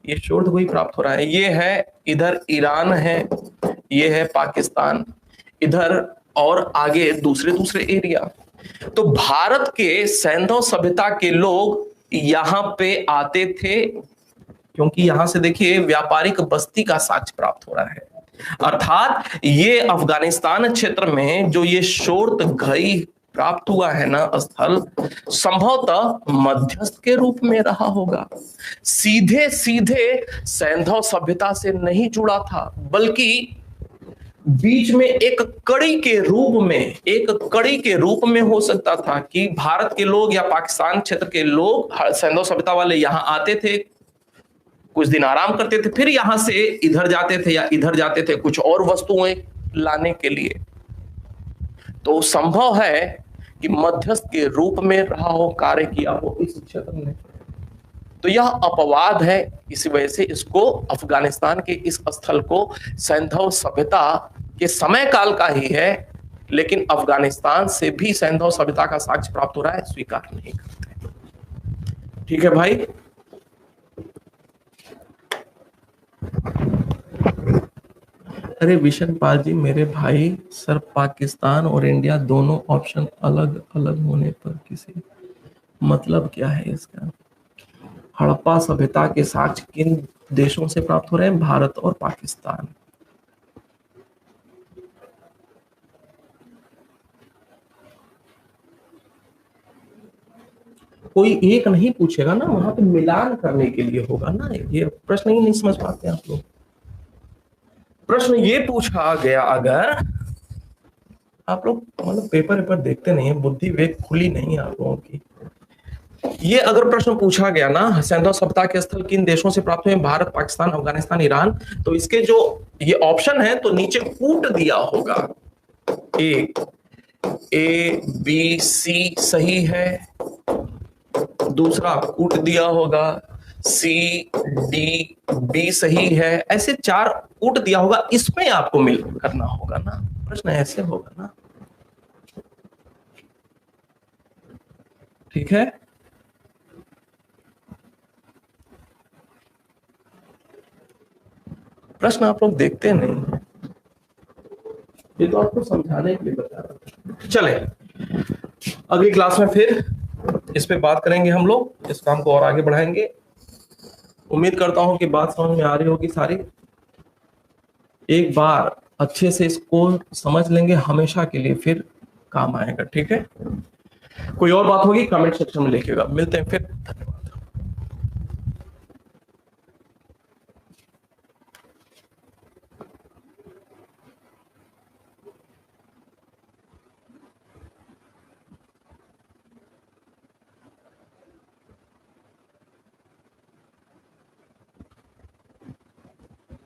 ये शोरतगुई प्राप्त हो रहा है। ये है, इधर ईरान है, ये है पाकिस्तान, इधर और आगे दूसरे दूसरे एरिया। तो भारत के सैंधव सभ्यता के लोग यहां पे आते थे, क्योंकि यहां से देखिए व्यापारिक बस्ती का साक्ष्य प्राप्त हो रहा है। अर्थात ये अफगानिस्तान क्षेत्र में जो ये शोरतगुई प्राप्त हुआ है ना स्थल, संभवतः मध्यस्थ के रूप में रहा होगा। सीधे सीधे सैंधव सभ्यता से नहीं जुड़ा था, बल्कि बीच में एक कड़ी के रूप में, एक कड़ी के रूप में हो सकता था कि भारत के लोग या पाकिस्तान क्षेत्र के लोग सैंधव सभ्यता वाले यहां आते थे, कुछ दिन आराम करते थे, फिर यहां से इधर जाते थे या इधर जाते थे कुछ और वस्तुएं लाने के लिए। तो संभव है कि मध्यस्थ के रूप में रहा हो, कार्य किया हो इस क्षेत्र में। तो यह अपवाद है, इसी वजह से इसको, अफगानिस्तान के इस स्थल को सैंधव सभ्यता के समय काल का ही है, लेकिन अफगानिस्तान से भी सैंधव सभ्यता का साक्ष्य प्राप्त हो रहा है, स्वीकार नहीं करते। ठीक है भाई, अरे विशन पाल जी मेरे भाई, सर पाकिस्तान और इंडिया दोनों ऑप्शन अलग अलग होने पर किसी मतलब क्या है इसका? हड़प्पा सभ्यता के साक्ष्य किन देशों से प्राप्त हो रहे हैं? भारत और पाकिस्तान। कोई एक नहीं पूछेगा ना, वहां पे मिलान करने के लिए होगा ना। ये प्रश्न ही नहीं समझ पाते आप लोग। प्रश्न ये पूछा गया, अगर आप लोग मतलब पेपर देखते नहीं है, बुद्धि वेग खुली नहीं आप लोगों की। ये अगर प्रश्न पूछा गया ना, सैंधव सभ्यता के स्थल किन देशों से प्राप्त हुए? भारत, पाकिस्तान, अफगानिस्तान, ईरान। तो इसके जो ये ऑप्शन है तो नीचे कूट दिया होगा, ए बी सी सही है, दूसरा कूट दिया होगा सी डी बी सही है, ऐसे 4 कूट दिया होगा, इसमें आपको मिल करना होगा ना, प्रश्न ऐसे होगा ना। ठीक है, प्रश्न आप लोग देखते नहीं, ये तो आपको समझाने के लिए बता रहा था। चले अगली क्लास में फिर इस पे बात करेंगे, हम लोग इस काम को और आगे बढ़ाएंगे। उम्मीद करता हूं कि बात समझ में आ रही होगी सारी। एक बार अच्छे से इसको समझ लेंगे, हमेशा के लिए फिर काम आएगा। ठीक है, कोई और बात होगी कमेंट सेक्शन में लिखिएगा। मिलते हैं फिर।